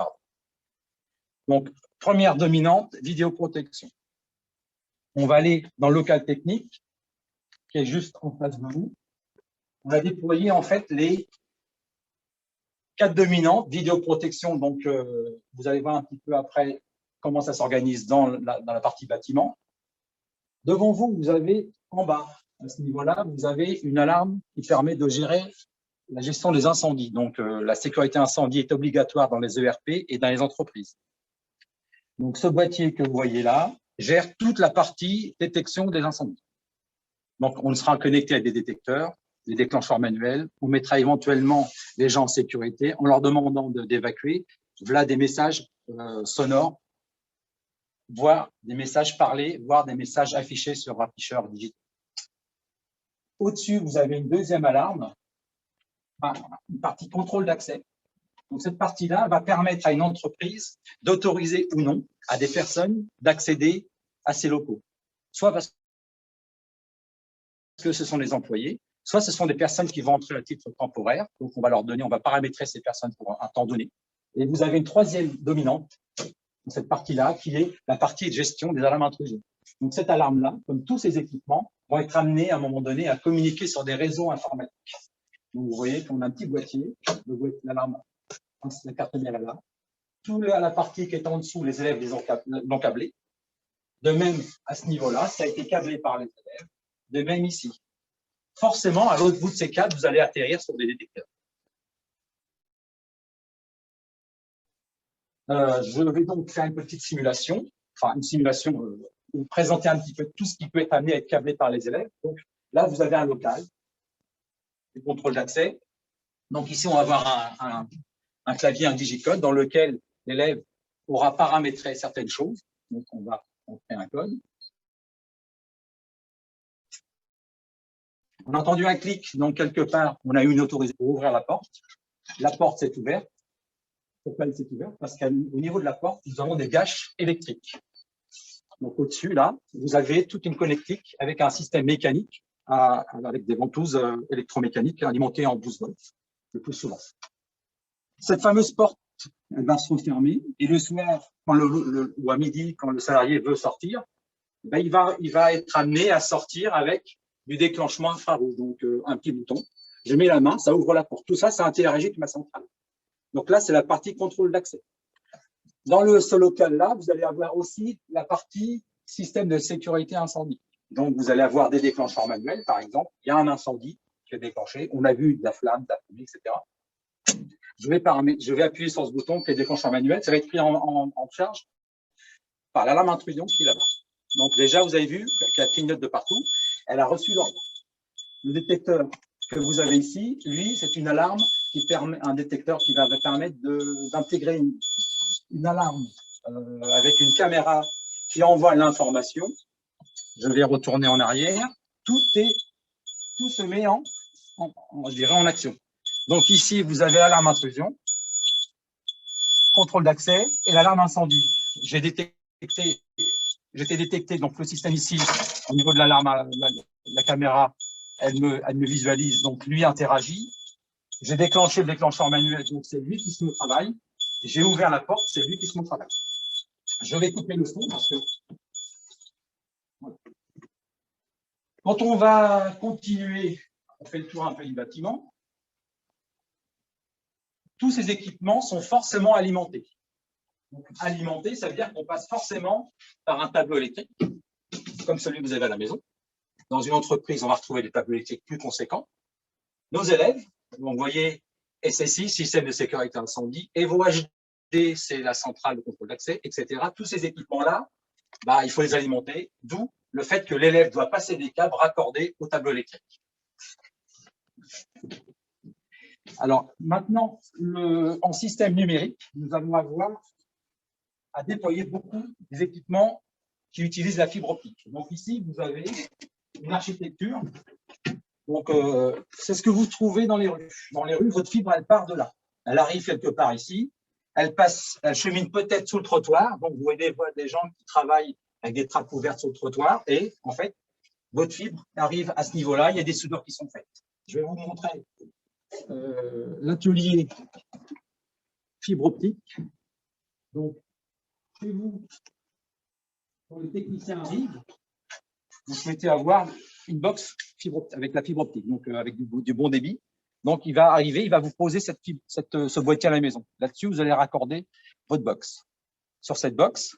Donc, première dominante, vidéoprotection. On va aller dans le local technique, qui est juste en face de nous. On va déployer en fait les 4 dominantes, vidéoprotection. Donc, vous allez voir un petit peu après comment ça s'organise dans la partie bâtiment. Devant vous, vous avez en bas, à ce niveau-là, vous avez une alarme qui permet de gérer la gestion des incendies. Donc, la sécurité incendie est obligatoire dans les ERP et dans les entreprises. Donc, ce boîtier que vous voyez là gère toute la partie détection des incendies. Donc, on sera connecté à des détecteurs, des déclencheurs manuels. On mettra éventuellement les gens en sécurité en leur demandant d'évacuer. Voilà des messages sonores, voire des messages parlés, voire des messages affichés sur afficheurs digitaux. Au-dessus, vous avez une deuxième alarme, une partie contrôle d'accès. Donc, cette partie-là va permettre à une entreprise d'autoriser ou non à des personnes d'accéder à ces locaux. Soit parce que ce sont des employés, soit ce sont des personnes qui vont entrer à titre temporaire. Donc, on va paramétrer ces personnes pour un temps donné. Et vous avez une troisième dominante dans cette partie-là, qui est la partie de gestion des alarmes intrusion. Donc, cette alarme-là, comme tous ces équipements, vont être amenés à un moment donné à communiquer sur des réseaux informatiques. Donc, vous voyez qu'on a un petit boîtier, l'alarme, la carte mère là. Tout la partie qui est en dessous, les élèves l'ont câblé. De même, à ce niveau-là, ça a été câblé par les élèves. De même ici. Forcément, à l'autre bout de ces câbles, vous allez atterrir sur des détecteurs. Je vais donc faire une petite simulation, enfin une simulation vous présenter un petit peu tout ce qui peut être amené à être câblé par les élèves. Donc là, vous avez un local, le contrôle d'accès. Donc ici, on va avoir un clavier, un digicode dans lequel l'élève aura paramétré certaines choses. Donc on va entrer un code. On a entendu un clic, donc quelque part, on a eu une autorisation pour ouvrir la porte. La porte s'est ouverte. Pourquoi elle s'est ouverte? Parce qu'au niveau de la porte, nous avons des gâches électriques. Donc au-dessus, là, vous avez toute une connectique avec un système mécanique, avec des ventouses électromécaniques alimentées en 12 volts, le plus souvent. Cette fameuse porte, elle va se refermer, et le soir, ou à midi, quand le salarié veut sortir, ben, il va être amené à sortir avec du déclenchement infrarouge, donc un petit bouton. Je mets la main, ça ouvre la porte. Tout ça, ça interagit avec ma centrale. Donc là, c'est la partie contrôle d'accès. Dans ce local-là, vous allez avoir aussi la partie système de sécurité incendie. Donc, vous allez avoir des déclencheurs manuels, par exemple. Il y a un incendie qui est déclenché. On a vu de la flamme, de la fumée, etc. Je vais appuyer sur ce bouton qui est déclencheur manuel. Ça va être pris en charge par l'alarme intrusion qui est là-bas. Donc, déjà, vous avez vu qu'elle clignote de partout. Elle a reçu l'ordre. Le détecteur que vous avez ici, lui, c'est une alarme qui permet, un détecteur qui va permettre d'intégrer une alarme avec une caméra qui envoie l'information. Je vais retourner en arrière. Tout se met je dirais en action. Donc ici, vous avez alarme intrusion, contrôle d'accès et l'alarme incendie. J'étais détecté, donc le système ici, au niveau de l'alarme, la caméra, elle me visualise, donc lui interagit. J'ai déclenché le déclencheur manuel, donc c'est lui qui se met au travail. J'ai ouvert la porte, c'est lui qui se met au travail. Je vais couper le son parce que… Voilà. Quand on va continuer, on fait le tour un peu du bâtiment, tous ces équipements sont forcément alimentés. Donc, alimentés, ça veut dire qu'on passe forcément par un tableau électrique, comme celui que vous avez à la maison. Dans une entreprise, on va retrouver des tableaux électriques plus conséquents. Nos élèves, vous voyez SSI, système de sécurité incendie, et vos HD, c'est la centrale de contrôle d'accès, etc. Tous ces équipements-là, il faut les alimenter, d'où le fait que l'élève doit passer des câbles raccordés au tableau électrique. Alors, maintenant, en système numérique, nous allons avoir à déployer beaucoup des équipements qui utilisent la fibre optique. Donc ici, vous avez une architecture. Donc, c'est ce que vous trouvez dans les rues. Dans les rues, votre fibre, elle part de là. Elle arrive quelque part ici. Elle chemine peut-être sous le trottoir. Donc, vous voyez des gens qui travaillent avec des trappes ouvertes sur le trottoir. Et en fait, votre fibre arrive à ce niveau-là. Il y a des soudures qui sont faites. Je vais vous montrer l'atelier fibre optique. Donc, chez vous, quand le technicien arrive, vous souhaitez avoir une box avec la fibre optique, donc avec du bon débit. Donc, il va arriver, il va vous poser ce boîtier à la maison. Là-dessus, vous allez raccorder votre box. Sur cette box,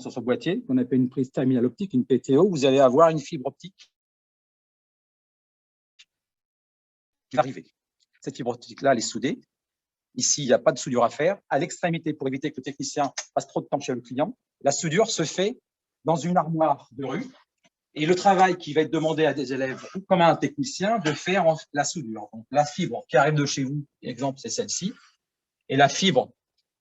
sur ce boîtier, qu'on appelle une prise terminale optique, une PTO, vous allez avoir une fibre optique qui va arriver. Cette fibre optique-là, elle est soudée. Ici, il n'y a pas de soudure à faire. À l'extrémité, pour éviter que le technicien passe trop de temps chez le client, la soudure se fait dans une armoire de rue. Et le travail qui va être demandé à des élèves ou comme à un technicien de faire la soudure. Donc, la fibre qui arrive de chez vous, exemple, c'est celle-ci. Et la fibre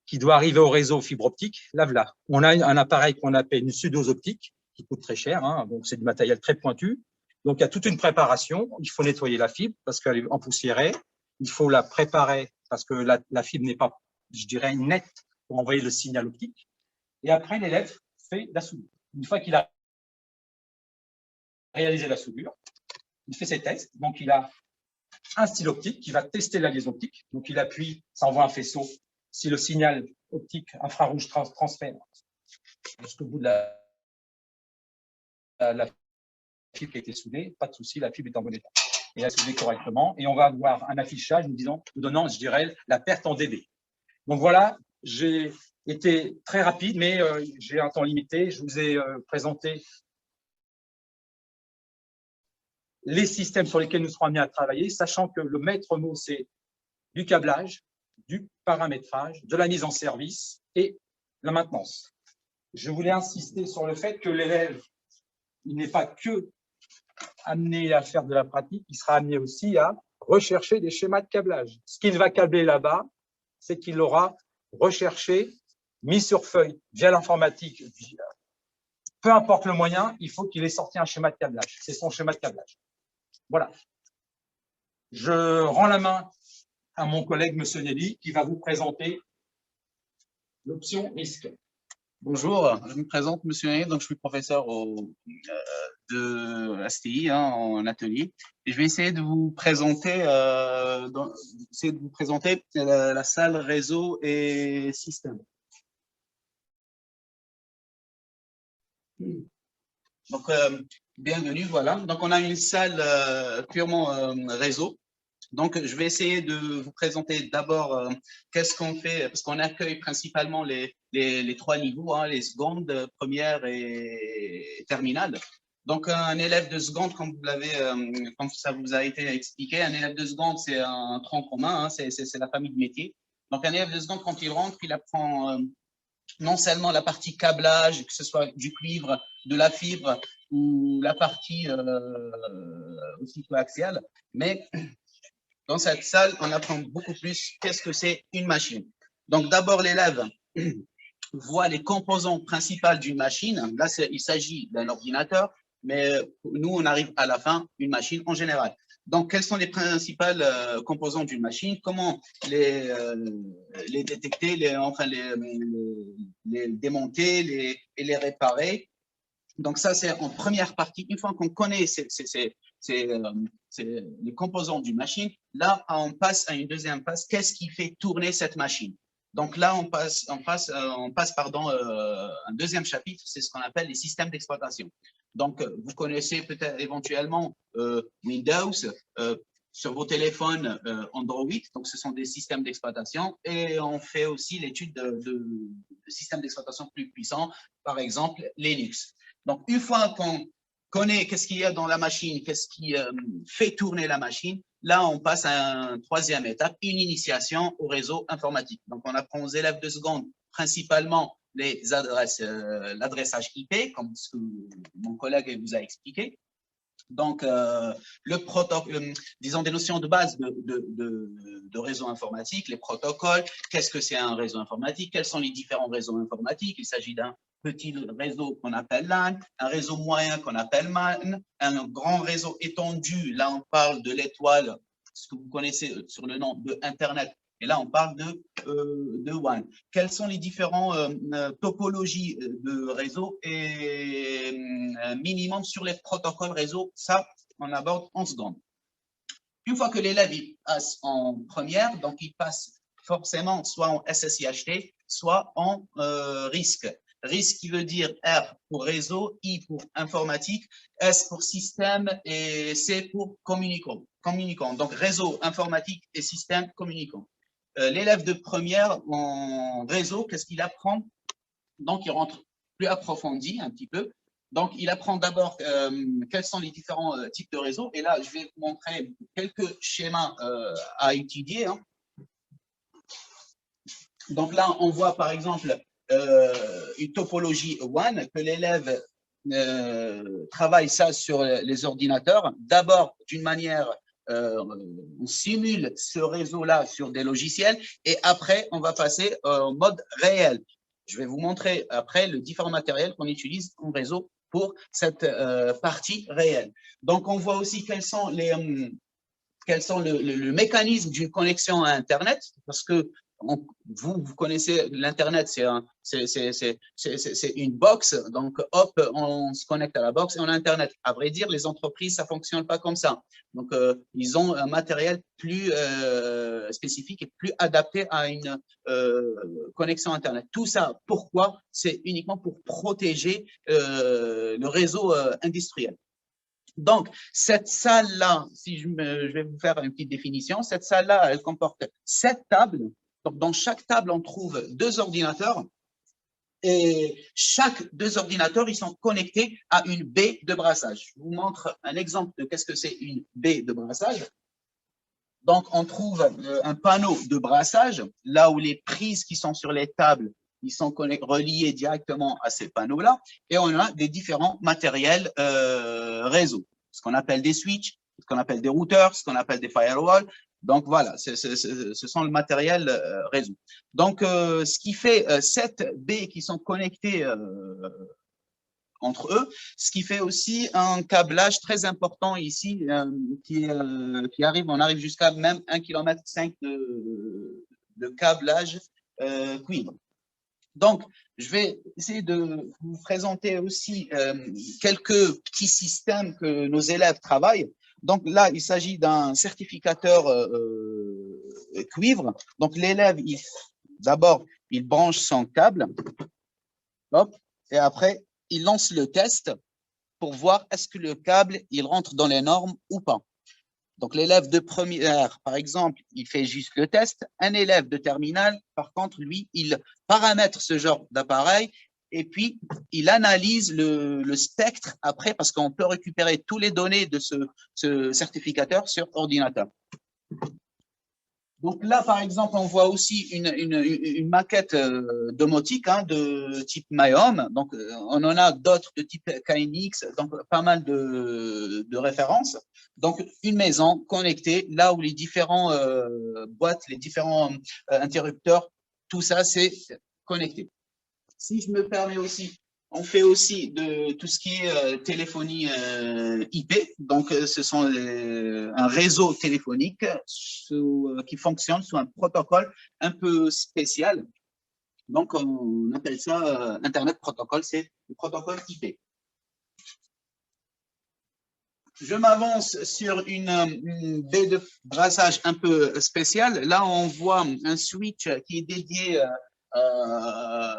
qui doit arriver au réseau fibre optique, la voilà. On a un appareil qu'on appelle une sudose optique qui coûte très cher. Donc, c'est du matériel très pointu. Donc, il y a toute une préparation. Il faut nettoyer la fibre parce qu'elle est empoussiérée. Il faut la préparer parce que la fibre n'est pas, je dirais, nette pour envoyer le signal optique. Et après, l'élève fait la soudure. Une fois qu'il a réalisé la soudure, il fait ses tests. Donc, il a un stylo optique qui va tester la liaison optique. Donc, il appuie, ça envoie un faisceau. Si le signal optique infrarouge transfère jusqu'au bout de la fibre qui a été soudée, pas de souci, la fibre est en bon état. Et elle est soudée correctement. Et on va avoir un affichage nous donnant, je dirais, la perte en dB. Donc, voilà, j'ai été très rapide, mais j'ai un temps limité. Je vous ai présenté les systèmes sur lesquels nous serons amenés à travailler, sachant que le maître mot, c'est du câblage, du paramétrage, de la mise en service et la maintenance. je voulais insister sur le fait que l'élève, il n'est pas que amené à faire de la pratique, il sera amené aussi à rechercher des schémas de câblage. Ce qu'il va câbler là-bas, c'est qu'il aura recherché, mis sur feuille via l'informatique, peu importe le moyen, il faut qu'il ait sorti un schéma de câblage. C'est son schéma de câblage. Voilà. Je rends la main à mon collègue, M. Nelly, qui va vous présenter l'option risque. Bonjour, je me présente, Monsieur Nelly, donc je suis professeur de STI en atelier. Et je vais essayer de vous présenter, la salle réseau et système. Donc, bienvenue, voilà. Donc, on a une salle purement réseau. Donc, je vais essayer de vous présenter d'abord qu'est-ce qu'on fait, parce qu'on accueille principalement les trois niveaux, les secondes, premières et terminales. Donc, un élève de seconde, comme ça vous a été expliqué, un élève de seconde, c'est un tronc commun, c'est la famille de métier. Donc, un élève de seconde, quand il rentre, il apprend non seulement la partie câblage, que ce soit du cuivre, de la fibre ou la partie aussi coaxiale, mais dans cette salle, on apprend beaucoup plus qu'est-ce que c'est une machine. Donc, d'abord, l'élève voit les composants principaux d'une machine. Là, il s'agit d'un ordinateur, mais nous, on arrive à la fin, une machine en général. Donc, quels sont les principales composants d'une machine? Comment les détecter, les démonter et les réparer? Donc, ça, c'est en première partie. Une fois qu'on connaît les composants d'une machine, là, on passe à une deuxième phase. Qu'est-ce qui fait tourner cette machine? Donc là, on passe un deuxième chapitre, c'est ce qu'on appelle les systèmes d'exploitation. Donc, vous connaissez peut-être éventuellement Windows, sur vos téléphones Android, donc ce sont des systèmes d'exploitation, et on fait aussi l'étude de systèmes d'exploitation plus puissants, par exemple Linux. Donc, une fois qu'on connaît qu'est-ce qu'il y a dans la machine, qu'est-ce qui fait tourner la machine, là, on passe à une troisième étape, une initiation au réseau informatique. Donc, on apprend aux élèves de seconde principalement les adresses, l'adressage IP, comme ce que mon collègue vous a expliqué. Donc, le protocole, disons des notions de base de réseau informatique, les protocoles, qu'est-ce que c'est un réseau informatique, quels sont les différents réseaux informatiques, il s'agit d'un petit réseau qu'on appelle LAN, un réseau moyen qu'on appelle MAN, un grand réseau étendu, là on parle de l'étoile, ce que vous connaissez sur le nom de Internet, et là on parle de WAN. Quelles sont les différentes topologies de réseau et minimum sur les protocoles réseau, ça on aborde en seconde. Une fois que l'élève passe en première, donc il passe forcément soit en SSIHT, soit en risque. RISC qui veut dire R pour réseau, I pour informatique, S pour système et C pour communicant. Donc réseau, informatique et système communicant. L'élève de première en réseau, qu'est-ce qu'il apprend? Donc il rentre plus approfondi un petit peu. Donc il apprend d'abord quels sont les différents types de réseaux. Et là, je vais vous montrer quelques schémas à étudier. Donc là, on voit par exemple une topologie WAN, que l'élève travaille ça sur les ordinateurs. D'abord, d'une manière, on simule ce réseau-là sur des logiciels et après, on va passer en mode réel. Je vais vous montrer après le différent matériel qu'on utilise en réseau pour cette partie réelle. Donc, on voit aussi quels sont le mécanisme d'une connexion à Internet, parce que vous connaissez l'Internet, c'est une box, donc hop, on se connecte à la box et on a Internet. À vrai dire, les entreprises, ça ne fonctionne pas comme ça. Donc, ils ont un matériel plus spécifique et plus adapté à une connexion Internet. Tout ça, pourquoi? C'est uniquement pour protéger le réseau industriel. Donc, cette salle-là, si je vais vous faire une petite définition, cette salle-là, elle comporte 7 tables. Donc, dans chaque table, on trouve 2 ordinateurs et chaque 2 ordinateurs, ils sont connectés à une baie de brassage. Je vous montre un exemple de qu'est-ce que c'est une baie de brassage. Donc, on trouve un panneau de brassage, là où les prises qui sont sur les tables ils sont reliés directement à ces panneaux-là, et on a des différents matériels réseau, ce qu'on appelle des switches, ce qu'on appelle des routeurs, ce qu'on appelle des firewalls. Donc voilà, ce sont le matériel réseau. Donc ce qui fait 7 baies qui sont connectées entre eux, ce qui fait aussi un câblage très important ici qui arrive, on arrive jusqu'à même 1,5 km de câblage cuivre. Donc, je vais essayer de vous présenter aussi quelques petits systèmes que nos élèves travaillent. Donc là, il s'agit d'un certificateur cuivre. Donc l'élève, d'abord, il branche son câble, hop, et après, il lance le test pour voir est-ce que le câble, il rentre dans les normes ou pas. Donc, l'élève de première, par exemple, il fait juste le test. Un élève de terminale, par contre, lui, il paramètre ce genre d'appareil et puis il analyse le spectre après parce qu'on peut récupérer toutes les données de ce certificateur sur ordinateur. Donc là, par exemple, on voit aussi une maquette domotique de type Myhome. Donc, on en a d'autres de type KNX, donc pas mal de références. Donc, une maison connectée, là où les différents boîtes, les différents interrupteurs, tout ça, c'est connecté. Si je me permets aussi, on fait aussi de tout ce qui est téléphonie IP. Donc, ce sont un réseau téléphonique qui fonctionne sous un protocole un peu spécial. Donc, on appelle ça Internet Protocol, c'est le protocole IP. Je m'avance sur une baie de brassage un peu spéciale. Là, on voit un switch qui est dédié à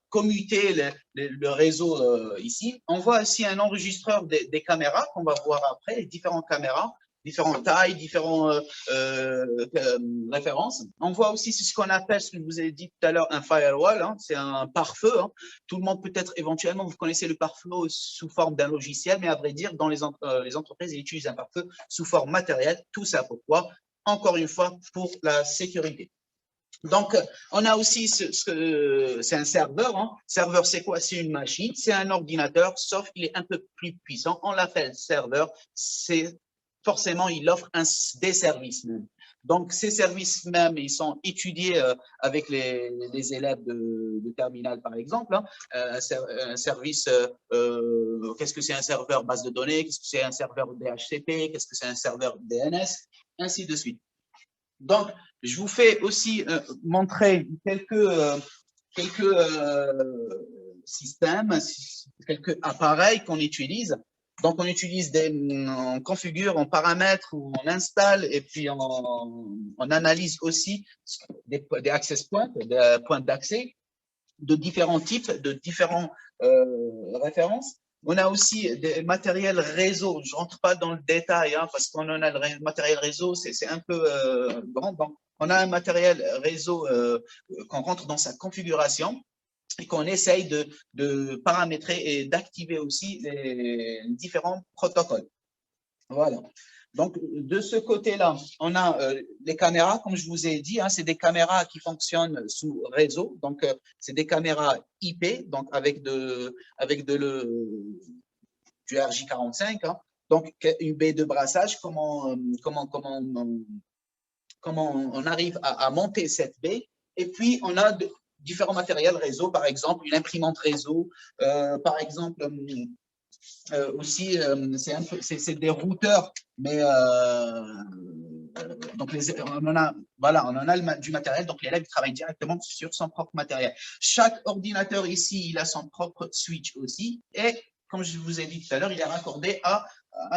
commuter le réseau ici. On voit aussi un enregistreur des caméras qu'on va voir après, différentes caméras, différentes tailles, différentes références. On voit aussi ce qu'on appelle, ce que je vous ai dit tout à l'heure, un firewall. C'est un pare-feu. Tout le monde peut-être éventuellement, vous connaissez le pare-feu sous forme d'un logiciel, mais à vrai dire, dans les entreprises, ils utilisent un pare-feu sous forme matérielle. Tout ça pourquoi? Encore une fois, pour la sécurité. Donc, on a aussi c'est un serveur. Serveur, c'est quoi? C'est une machine, c'est un ordinateur, sauf qu'il est un peu plus puissant. On l'appelle serveur. C'est forcément, il offre des services même. Donc, ces services même, ils sont étudiés avec les élèves de terminale, par exemple. Un service, qu'est-ce que c'est un serveur base de données? Qu'est-ce que c'est un serveur DHCP? Qu'est-ce que c'est un serveur DNS? Ainsi de suite. Donc, je vous fais aussi montrer quelques systèmes, quelques appareils qu'on utilise. Donc, on utilise on configure, on paramètre, ou on installe, et puis on analyse aussi des access points, des points d'accès de différents types, de différentes références. On a aussi des matériels réseau. Je ne rentre pas dans le détail parce qu'on en a le matériel réseau, c'est un peu grand. Donc, on a un matériel réseau qu'on rentre dans sa configuration et qu'on essaye de paramétrer et d'activer aussi les différents protocoles. Voilà. Donc, de ce côté-là, on a les caméras, comme je vous ai dit, c'est des caméras qui fonctionnent sous réseau. Donc, c'est des caméras IP, donc avec du RJ45. Donc, une baie de brassage, comment on arrive à monter cette baie. Et puis, on a différents matériels réseau, par exemple, une imprimante réseau, par exemple, aussi, c'est des routeurs, mais donc on en a du matériel, donc l'élève travaille directement sur son propre matériel. Chaque ordinateur ici, il a son propre switch aussi, et comme je vous ai dit tout à l'heure, il est raccordé à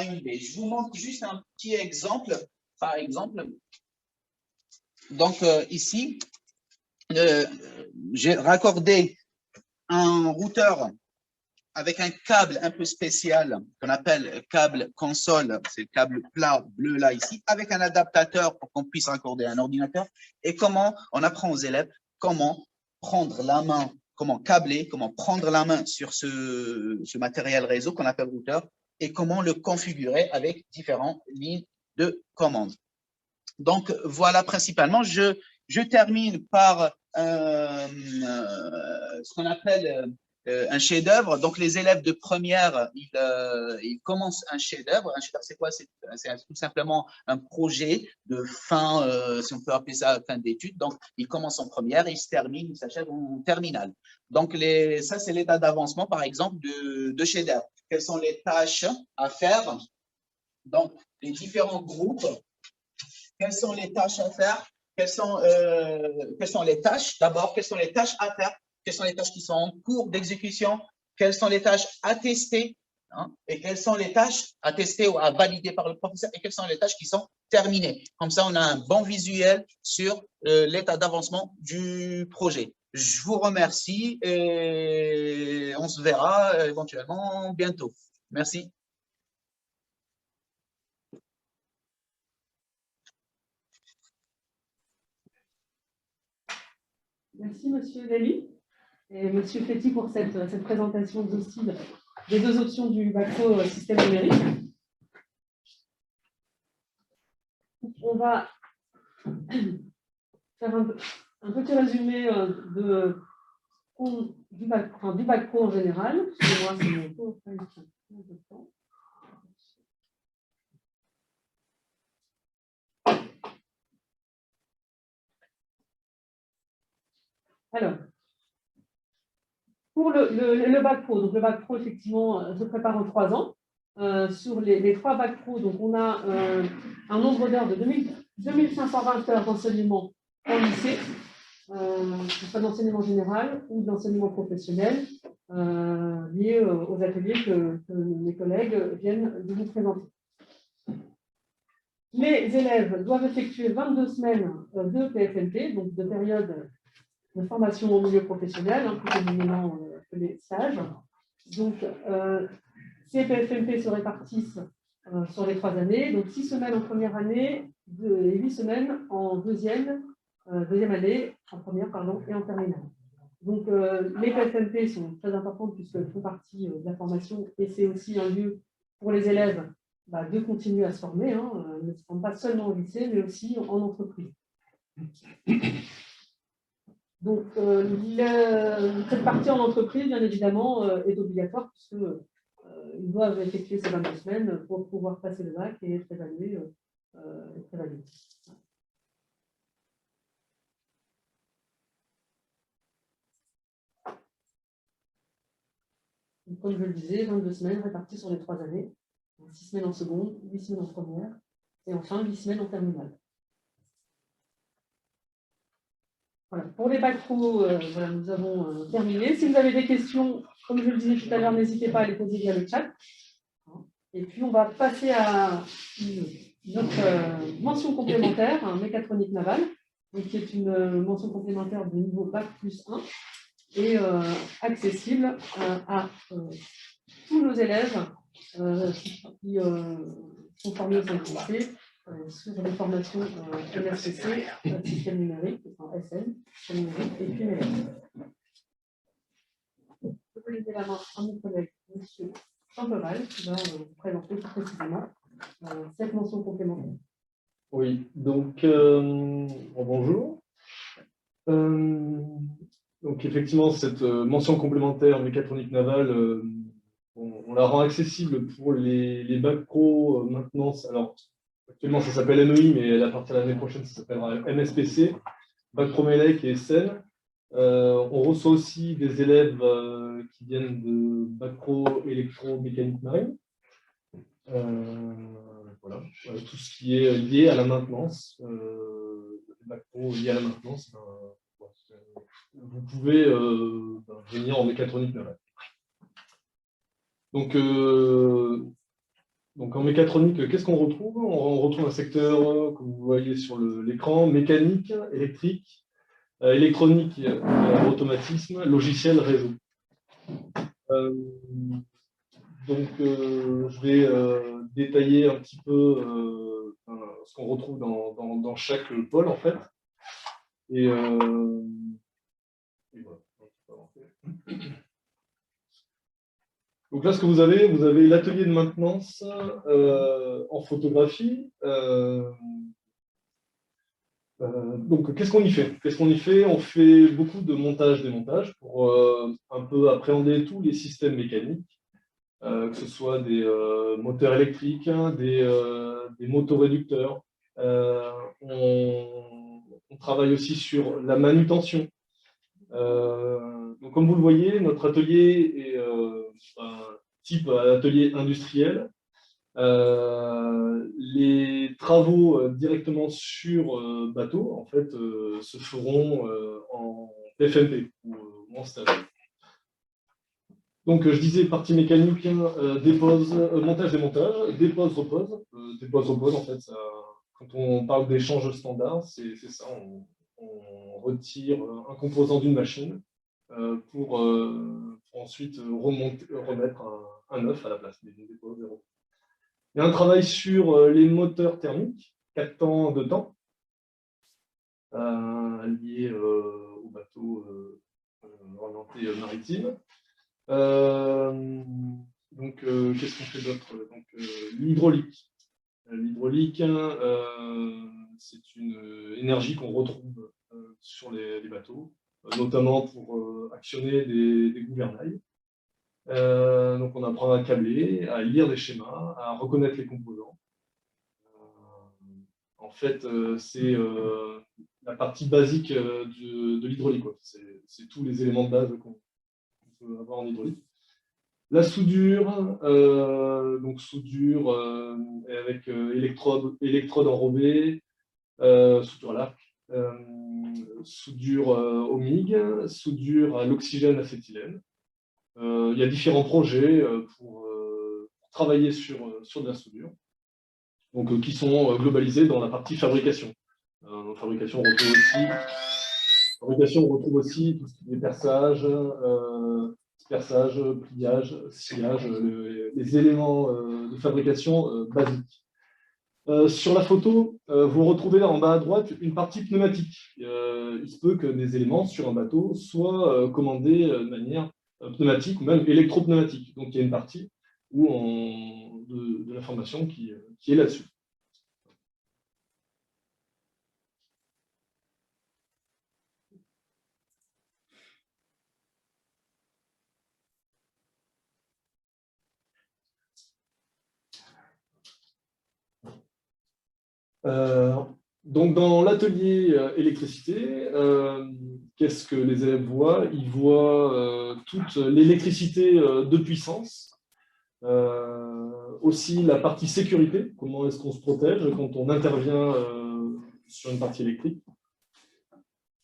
une baie. Je vous montre juste un petit exemple, par exemple. Donc ici, j'ai raccordé un routeur avec un câble un peu spécial qu'on appelle câble console, c'est le câble plat bleu là ici, avec un adaptateur pour qu'on puisse raccorder un ordinateur. Et comment on apprend aux élèves comment prendre la main, comment câbler, comment prendre la main sur ce matériel réseau qu'on appelle routeur et comment le configurer avec différentes lignes de commande. Donc voilà principalement, je termine par ce qu'on appelle un chef-d'œuvre. Donc, les élèves de première, ils commencent un chef-d'œuvre. Un chef-d'œuvre, c'est quoi? C'est tout simplement un projet de fin, si on peut appeler ça fin d'études. Donc, ils commencent en première, ils se terminent, ils s'achèvent en terminale. Donc, ça, c'est l'état d'avancement, par exemple, de chef-d'œuvre. Quelles sont les tâches à faire? Donc, les différents groupes, quelles sont les tâches à faire? Quelles sont les tâches? D'abord, quelles sont les tâches à faire? Quelles sont les tâches qui sont en cours d'exécution? Quelles sont les tâches à tester? Hein? Et quelles sont les tâches à tester ou à valider par le professeur? Et quelles sont les tâches qui sont terminées? Comme ça, on a un bon visuel sur l'état d'avancement du projet. Je vous remercie et on se verra éventuellement bientôt. Merci. Merci, Monsieur Dali et Monsieur Fetti pour cette présentation exhaustive des deux options du bac pro système numérique. On va faire un petit résumé du bac pro en général. Excusez-moi, c'est mon temps. Alors, pour le bac pro, donc le bac pro, effectivement, se prépare en 3 ans. Sur les 3 bacs pro, donc on a un nombre d'heures de 2520 heures d'enseignement en lycée, que ce soit d'enseignement général ou d'enseignement professionnel, lié aux ateliers que mes collègues viennent de vous présenter. Les élèves doivent effectuer 22 semaines de PFMP, donc de période de formation au milieu professionnel, plus communément que les stages. Donc, ces PFMP se répartissent sur les 3 années, donc 6 semaines en première année et 8 semaines en deuxième année, en première, pardon, et en terminale. Donc, les PFMP sont très importantes puisqu'elles font partie de la formation et c'est aussi un lieu pour les élèves de continuer à se former, ne se forment pas seulement au lycée, mais aussi en entreprise. Donc, cette partie en entreprise, bien évidemment, est obligatoire puisqu'ils doivent effectuer ces 22 semaines pour pouvoir passer le bac et être évalués. Donc, comme je le disais, 22 semaines réparties sur les 3 années, 6 semaines en seconde, 8 semaines en première, et enfin 8 semaines en terminale. Voilà. Pour les bacs pro, voilà, nous avons terminé. Si vous avez des questions, comme je le disais tout à l'heure, n'hésitez pas à les poser via le chat. Et puis, on va passer à notre mention complémentaire, mécatronique navale, donc qui est une mention complémentaire de niveau bac plus 1 et accessible à tous nos élèves qui sont formés au sein du lycée sur les formations MSCC, système numérique, enfin SN, système numérique et puis MELEC. Je vais laisser la main à mon collègue, M. Champeval, qui va vous présenter plus précisément cette mention complémentaire. Oui, donc bonjour. Donc effectivement, cette mention complémentaire mécatronique navale, on la rend accessible pour les bacs pro maintenance. Alors, actuellement, ça s'appelle MEI, mais à partir de l'année prochaine, ça s'appellera MSPC, bac pro MELEC et SN. On reçoit aussi des élèves qui viennent de bac pro électromécanique marine. Voilà, tout ce qui est lié à la maintenance, bac pro lié à la maintenance, vous pouvez venir en mécatronique navale. Donc en mécatronique, qu'est-ce qu'on retrouve? On retrouve un secteur que vous voyez sur l'écran, mécanique, électrique, électronique, automatisme, logiciel, réseau. Donc je vais détailler un petit peu ce qu'on retrouve dans chaque pôle en fait. Et voilà. Donc là, ce que vous avez l'atelier de maintenance en photographie. Donc, qu'est-ce qu'on y fait? On fait beaucoup de montage-démontage pour un peu appréhender tous les systèmes mécaniques, que ce soit des moteurs électriques, hein, des motoréducteurs. On travaille aussi sur la manutention. Donc, comme vous le voyez, notre atelier est un type atelier industriel. Les travaux directement sur bateau, en fait, se feront en PFMP ou en stage. Donc, je disais partie mécanique, dépose, montage, démontage, dépose, repose. Dépose, repose, en fait, ça, quand on parle d'échange standard, c'est ça, on retire un composant d'une machine pour ensuite remettre un œuf à la place. Dépose, repose. Il y a un travail sur les moteurs thermiques, 4 temps de temps, liés au bateau orienté maritime. Donc, qu'est-ce qu'on fait d'autre? L'hydraulique. L'hydraulique, c'est une énergie qu'on retrouve sur les bateaux, notamment pour actionner des gouvernails. Donc, on apprend à câbler, à lire des schémas, à reconnaître les composants. En fait, c'est la partie basique de l'hydraulique. C'est tous les éléments de base qu'on peut avoir en hydraulique. La soudure, donc soudure avec électrode enrobée, soudure à l'arc, soudure au MIG, soudure à l'oxygène acétylène. Il y a différents projets pour travailler sur de la soudure, donc, qui sont globalisés dans la partie fabrication. Dans fabrication, on retrouve aussi tout ce qui est perçage, pliage, sciage, les éléments de fabrication basiques. Sur la photo, vous retrouvez là en bas à droite une partie pneumatique. Il se peut que des éléments sur un bateau soient commandés de manière pneumatique ou même électropneumatique. Donc, il y a une partie de l'information qui est là-dessus. Donc, dans l'atelier électricité, qu'est-ce que les élèves voient? Ils voient toute l'électricité de puissance, aussi la partie sécurité, comment est-ce qu'on se protège quand on intervient sur une partie électrique.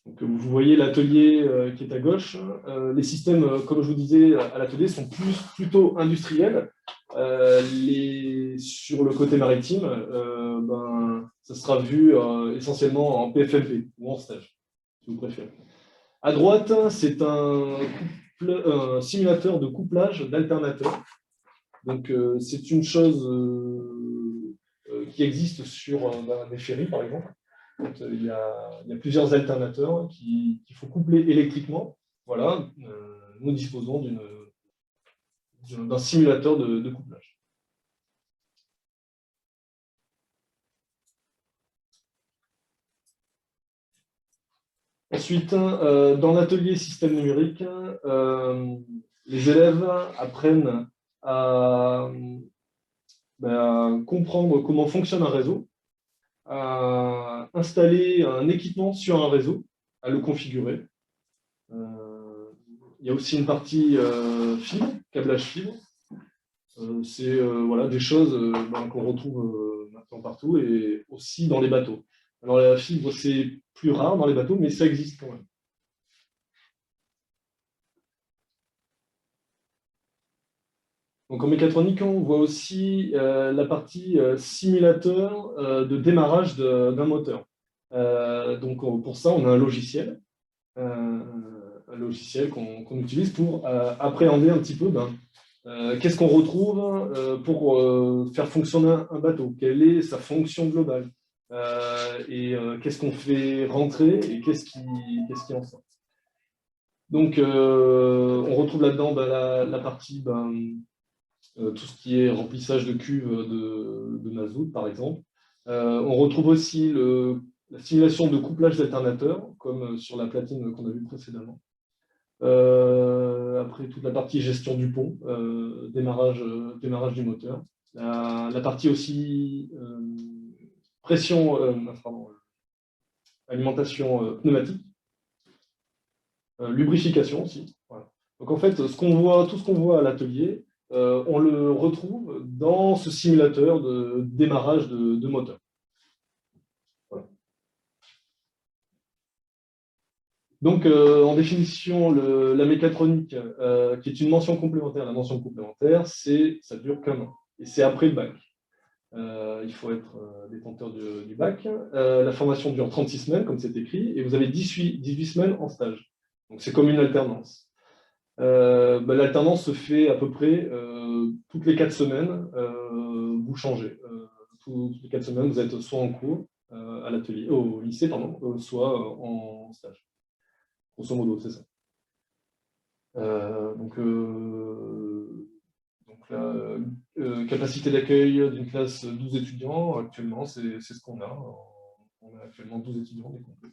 Donc, vous voyez l'atelier qui est à gauche. Les systèmes, comme je vous disais à l'atelier, sont plutôt industriels. Sur le côté maritime, ça sera vu essentiellement en PFMP ou en stage, si vous préférez. À droite, c'est un simulateur de couplage d'alternateurs. Donc, c'est une chose qui existe sur des ferries, par exemple. Donc, il y a plusieurs alternateurs qu'il faut coupler électriquement. Voilà, nous disposons d'un simulateur de couplage. Ensuite, dans l'atelier système numérique, les élèves apprennent à comprendre comment fonctionne un réseau, à installer un équipement sur un réseau, à le configurer. Il y a aussi une partie fibre, câblage fibre. C'est voilà, des choses qu'on retrouve maintenant partout et aussi dans les bateaux. Alors la fibre, c'est plus rare dans les bateaux, mais ça existe quand même. Donc en mécatronique, on voit aussi la partie simulateur de démarrage d'un moteur. Donc pour ça, on a un logiciel qu'on utilise pour appréhender un petit peu qu'est-ce qu'on retrouve pour faire fonctionner un bateau, quelle est sa fonction globale, et qu'est-ce qu'on fait rentrer et qu'est-ce qui en sort. Donc on retrouve là-dedans la partie tout ce qui est remplissage de cuves de mazout, par exemple. On retrouve aussi le la simulation de couplage d'alternateurs, comme sur la platine qu'on a vue précédemment. Après, toute la partie gestion du pont, démarrage du moteur. La partie aussi alimentation pneumatique. Lubrification aussi. Voilà. Donc en fait, tout ce qu'on voit à l'atelier, on le retrouve dans ce simulateur de démarrage de moteur. Voilà. Donc en définition, la mécatronique, qui est une mention complémentaire, la mention complémentaire, ça dure qu'un an. Et c'est après le bac. Il faut être détenteur du bac. La formation dure 36 semaines, comme c'est écrit, et vous avez 18 semaines en stage. Donc c'est comme une alternance. L'alternance se fait à peu près toutes les 4 semaines, vous changez. Toutes les 4 semaines, vous êtes soit en cours à l'atelier, au lycée, pardon, soit en stage. Grosso modo, c'est ça. Donc la capacité d'accueil d'une classe 12 étudiants, actuellement, c'est ce qu'on a. On a actuellement 12 étudiants décomplets.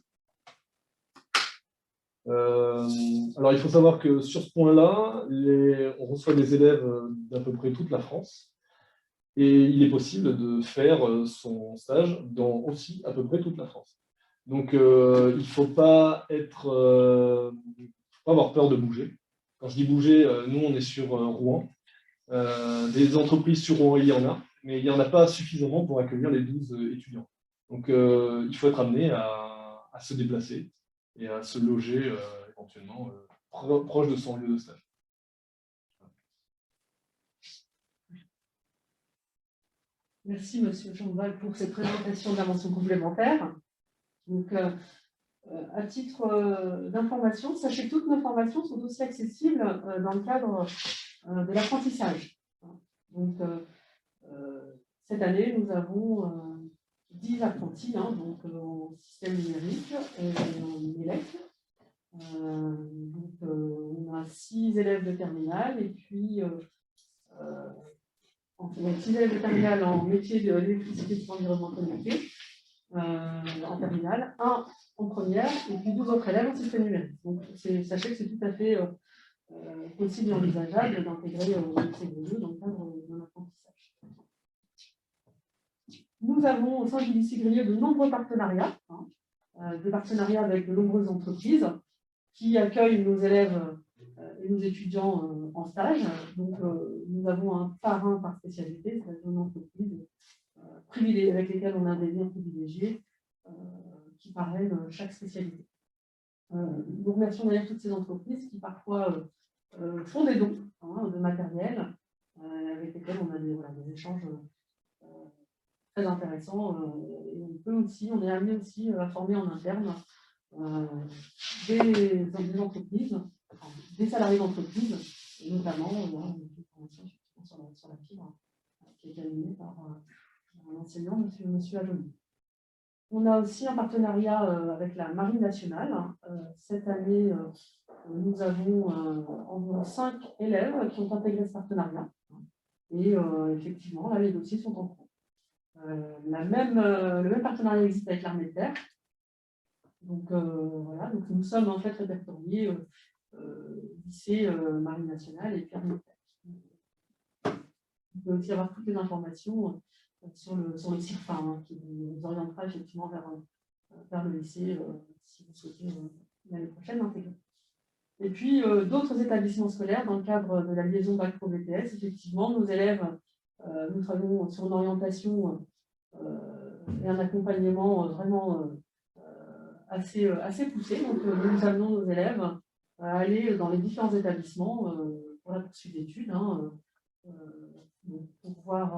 Alors, il faut savoir que sur ce point-là, on reçoit des élèves d'à peu près toute la France. Et il est possible de faire son stage dans aussi à peu près toute la France. Donc, il ne faut pas avoir peur de bouger. Quand je dis bouger, nous, on est sur Rouen. Des entreprises sur Rouen, il y en a, mais il n'y en a pas suffisamment pour accueillir les 12 étudiants. Donc, il faut être amené à se déplacer et à se loger éventuellement proche de son lieu de stage. Merci, Monsieur Jean-Val, pour cette présentation de la mention complémentaire. Donc, à titre d'information, sachez que toutes nos formations sont aussi accessibles dans le cadre de l'apprentissage. Donc, cette année, nous avons 10 apprentis, donc en système numérique et en ELEC. Donc, on a 6 élèves de terminale et puis 6 élèves de terminale en métier de l'électricité de l'environnement connecté en terminale, 1 en première et puis 12 autres élèves en système numérique. Donc, sachez que c'est tout à fait possible et envisageable d'intégrer au lycée dans le cadre d'un apprentissage. Nous avons au sein du lycée Grelieu de nombreux partenariats, des partenariats avec de nombreuses entreprises qui accueillent nos élèves et nos étudiants en stage. Donc, nous avons un parrain par spécialité, c'est une entreprise avec lesquelles on a des liens privilégiés qui parrainent chaque spécialité. Nous remercions d'ailleurs toutes ces entreprises qui parfois font des dons de matériel avec lesquels on a des échanges très intéressants. Et on est amené aussi à former en interne des entreprises, des salariés d'entreprise, et notamment une formation sur la fibre qui a été animée par un enseignant, M. Adjoni. On a aussi un partenariat avec la Marine nationale. Cette année, nous avons environ 5 élèves qui ont intégré ce partenariat. Et effectivement, là, les dossiers sont en cours. Le même partenariat existe avec l'armée de terre. Donc, voilà, donc nous sommes en fait répertoriés lycée, Marine nationale et puis armée de terre. Vous pouvez aussi avoir toutes les informations sur le site qui vous orientera effectivement vers le lycée si vous souhaitez l'année prochaine intégrer. Et puis, d'autres établissements scolaires, dans le cadre de la liaison Bac Pro BTS, effectivement, nos élèves, nous travaillons sur une orientation et un accompagnement vraiment assez poussé. Donc, nous amenons nos élèves à aller dans les différents établissements pour la poursuite d'études, pour voir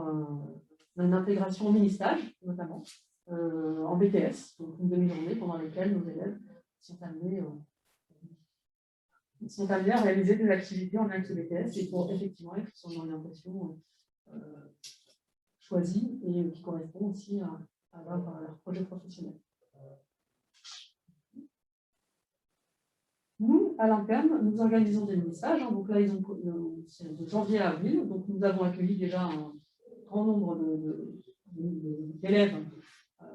une intégration en mini-stage, notamment, en BTS, donc une demi-journée pendant laquelle nos élèves sont amenés à réaliser des activités en lien avec le BTS et pour effectivement être sur une orientation choisie et qui correspond aussi à leur projet professionnel. Nous, à l'interne, nous organisons des mini-stages. Donc là, c'est de janvier à avril. Donc nous avons accueilli déjà un grand nombre d'élèves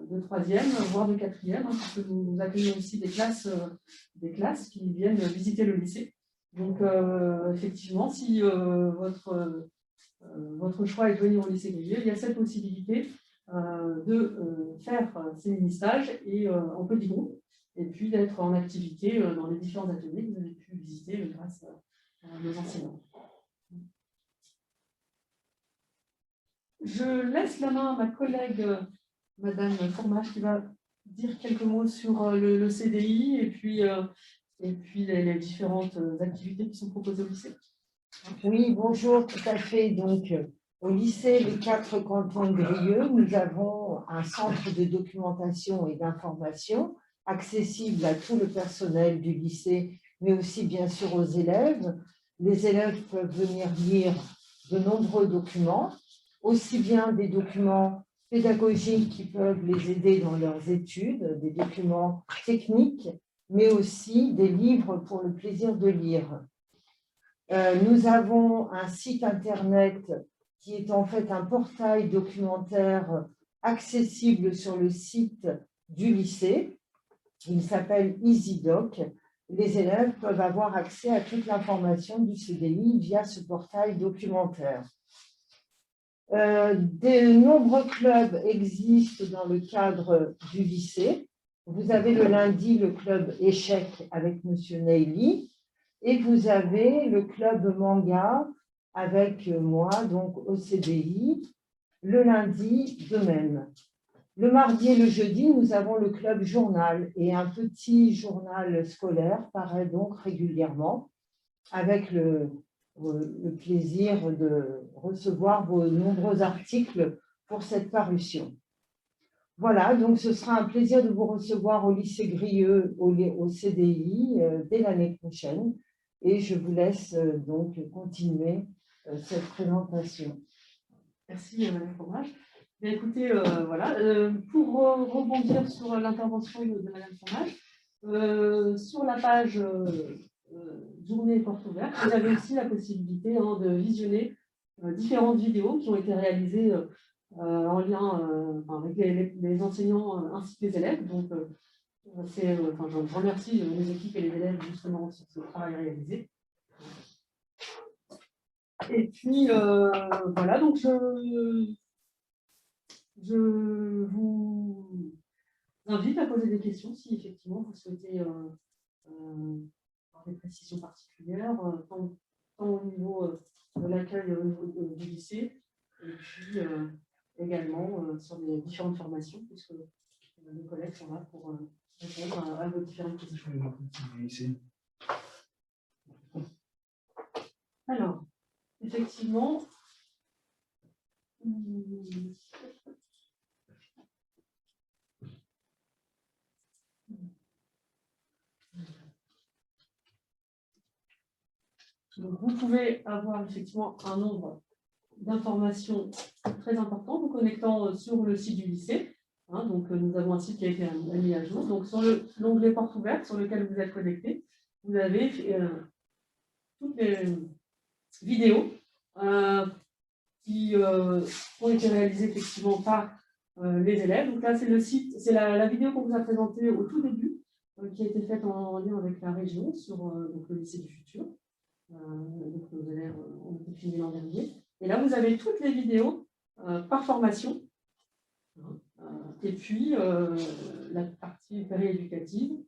de troisième, voire de quatrième, hein, parce que nous accueillons aussi des classes qui viennent visiter le lycée. Donc, effectivement, si votre choix est de venir au lycée Grilleux, il y a cette possibilité de faire ces mini-stages et en petits groupes, et puis d'être en activité dans les différents ateliers que vous avez pu visiter grâce à nos enseignants. Je laisse la main à ma collègue, Madame Fourmage, qui va dire quelques mots sur le CDI et puis les différentes activités qui sont proposées au lycée. Oui, bonjour, tout à fait. Donc, au lycée Les 4 cantons de Grilleux, nous avons un centre de documentation et d'information accessible à tout le personnel du lycée, mais aussi bien sûr aux élèves. Les élèves peuvent venir lire de nombreux documents, aussi bien des documents pédagogiques qui peuvent les aider dans leurs études, des documents techniques, mais aussi des livres pour le plaisir de lire. Nous avons un site internet qui est en fait un portail documentaire accessible sur le site du lycée. Il s'appelle EasyDoc. Les élèves peuvent avoir accès à toute l'information du CDI via ce portail documentaire. De nombreux clubs existent dans le cadre du lycée. Vous avez le lundi le club échec avec M. Neily et vous avez le club manga avec moi, donc au CDI, le lundi de même. Le mardi et le jeudi, nous avons le club journal et un petit journal scolaire paraît donc régulièrement avec le plaisir de recevoir vos nombreux articles pour cette parution. Voilà, donc ce sera un plaisir de vous recevoir au lycée Grilleux, au CDI, dès l'année prochaine. Et je vous laisse donc continuer cette présentation. Merci, Madame Fourmage. Écoutez, voilà, pour rebondir sur l'intervention de Madame Fourmage, sur la page Journée porte ouverte, vous avez aussi la possibilité de visionner différentes vidéos qui ont été réalisées en lien avec les enseignants ainsi que les élèves. Donc, je remercie les équipes et les élèves justement sur ce travail réalisé. Et puis, voilà, donc je vous invite à poser des questions si effectivement vous souhaitez avoir des précisions particulières, tant au niveau de l'accueil au niveau du lycée, et puis également sur les différentes formations, puisque les collègues sont là pour répondre à vos différentes questions. Alors, effectivement, donc vous pouvez avoir effectivement un nombre d'informations très important en vous connectant sur le site du lycée. Donc, nous avons un site qui a été mis à jour. Donc, sur l'onglet porte ouverte sur lequel vous êtes connecté, vous avez toutes les vidéos qui ont été réalisées effectivement par les élèves. Donc là, c'est le site, c'est la vidéo qu'on vous a présentée au tout début, qui a été faite en lien avec la région sur donc le lycée du futur. Donc nos élèves ont été filmés l'an dernier. Et là, vous avez toutes les vidéos par formation. Et puis la partie périéducative,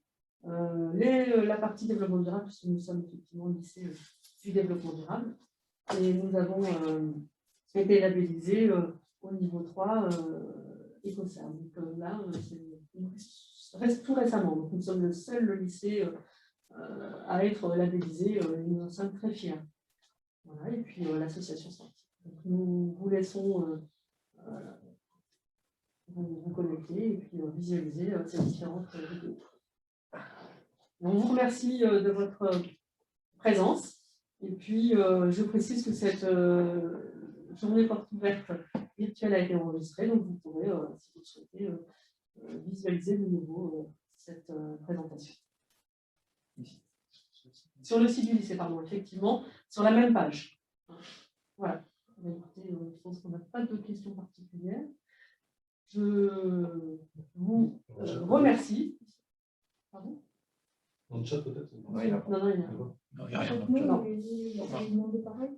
la partie développement durable, puisque nous sommes effectivement au lycée du développement durable. Et nous avons été labellisés au niveau 3 Écossaire. Donc là, c'est tout récemment. Donc, nous sommes le seul lycée à être labellisé. Nous en sommes très fiers. Voilà, et puis l'association sportive. Donc, nous vous laissons vous connecter et puis visualiser ces différentes vidéos. Donc, je vous remercie de votre présence. Et puis, je précise que cette journée porte ouverte virtuelle a été enregistrée, donc vous pourrez, si vous le souhaitez, visualiser de nouveau cette présentation. Sur le site du lycée, pardon, effectivement, sur la même page. Voilà. Écoutez, je pense qu'on n'a pas de questions particulières. Je vous remercie. Pardon? Dans le chat, peut-être? Non, il y en a. Non, il n'y a rien dans le chat.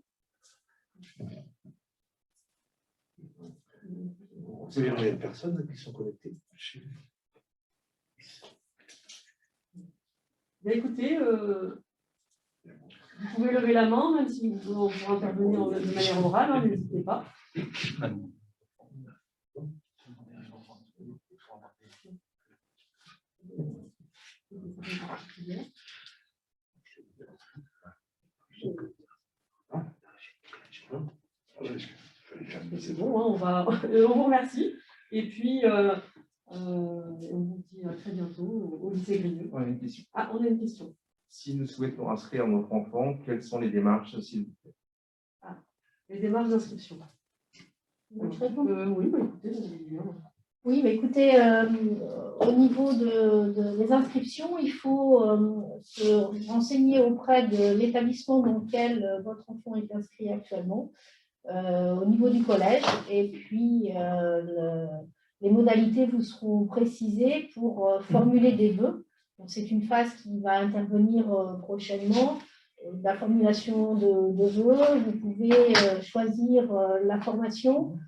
Il y a personnes qui sont connectées. Bien, écoutez, vous pouvez lever la main, même si vous voulez intervenir de manière orale, hein, n'hésitez pas. C'est bon, hein, on vous remercie. Et puis, on vous dit à très bientôt au lycée Grilleux. On a une question. Ah, on a une question. Si nous souhaitons inscrire notre enfant, quelles sont les démarches, s'il vous plaît? Ah, les démarches d'inscription. Oui, bah, écoutez, oui, mais écoutez, au niveau des inscriptions, il faut se renseigner auprès de l'établissement dans lequel votre enfant est inscrit actuellement, au niveau du collège, et puis les modalités vous seront précisées pour formuler des vœux. C'est une phase qui va intervenir prochainement. La formulation de vœux, vous pouvez choisir la formation,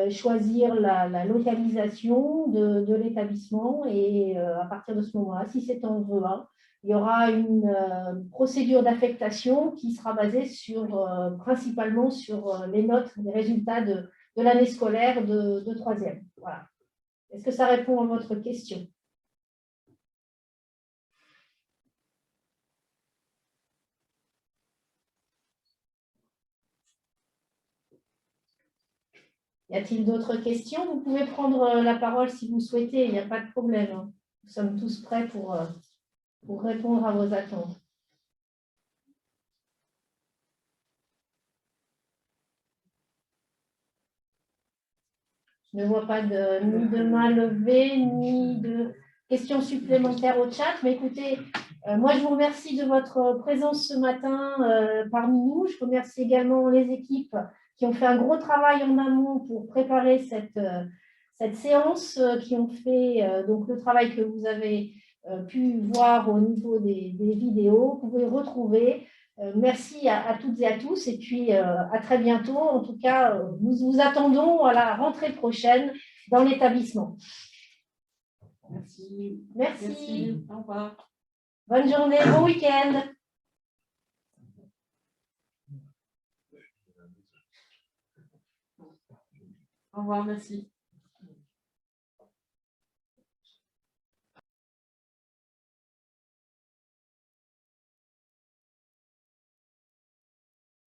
choisir la localisation de l'établissement, et à partir de ce moment-là, si c'est en vœu 1, il y aura une procédure d'affectation qui sera basée principalement sur les notes, les résultats de l'année scolaire de 3e. Voilà. Est-ce que ça répond à votre question? Y a-t-il d'autres questions? Vous pouvez prendre la parole si vous souhaitez, il n'y a pas de problème, hein. Nous sommes tous prêts pour répondre à vos attentes. Je ne vois pas ni de main levée, ni de questions supplémentaires au chat. Mais écoutez, moi, je vous remercie de votre présence ce matin parmi nous. Je remercie également les équipes qui ont fait un gros travail en amont pour préparer cette séance, qui ont fait donc le travail que vous avez pu voir au niveau des vidéos. Vous pouvez retrouver. Merci à toutes et à tous, et puis à très bientôt. En tout cas, nous vous attendons à la rentrée prochaine dans l'établissement. Merci. Merci. Au revoir. Bonne journée, bon week-end. Au revoir, merci.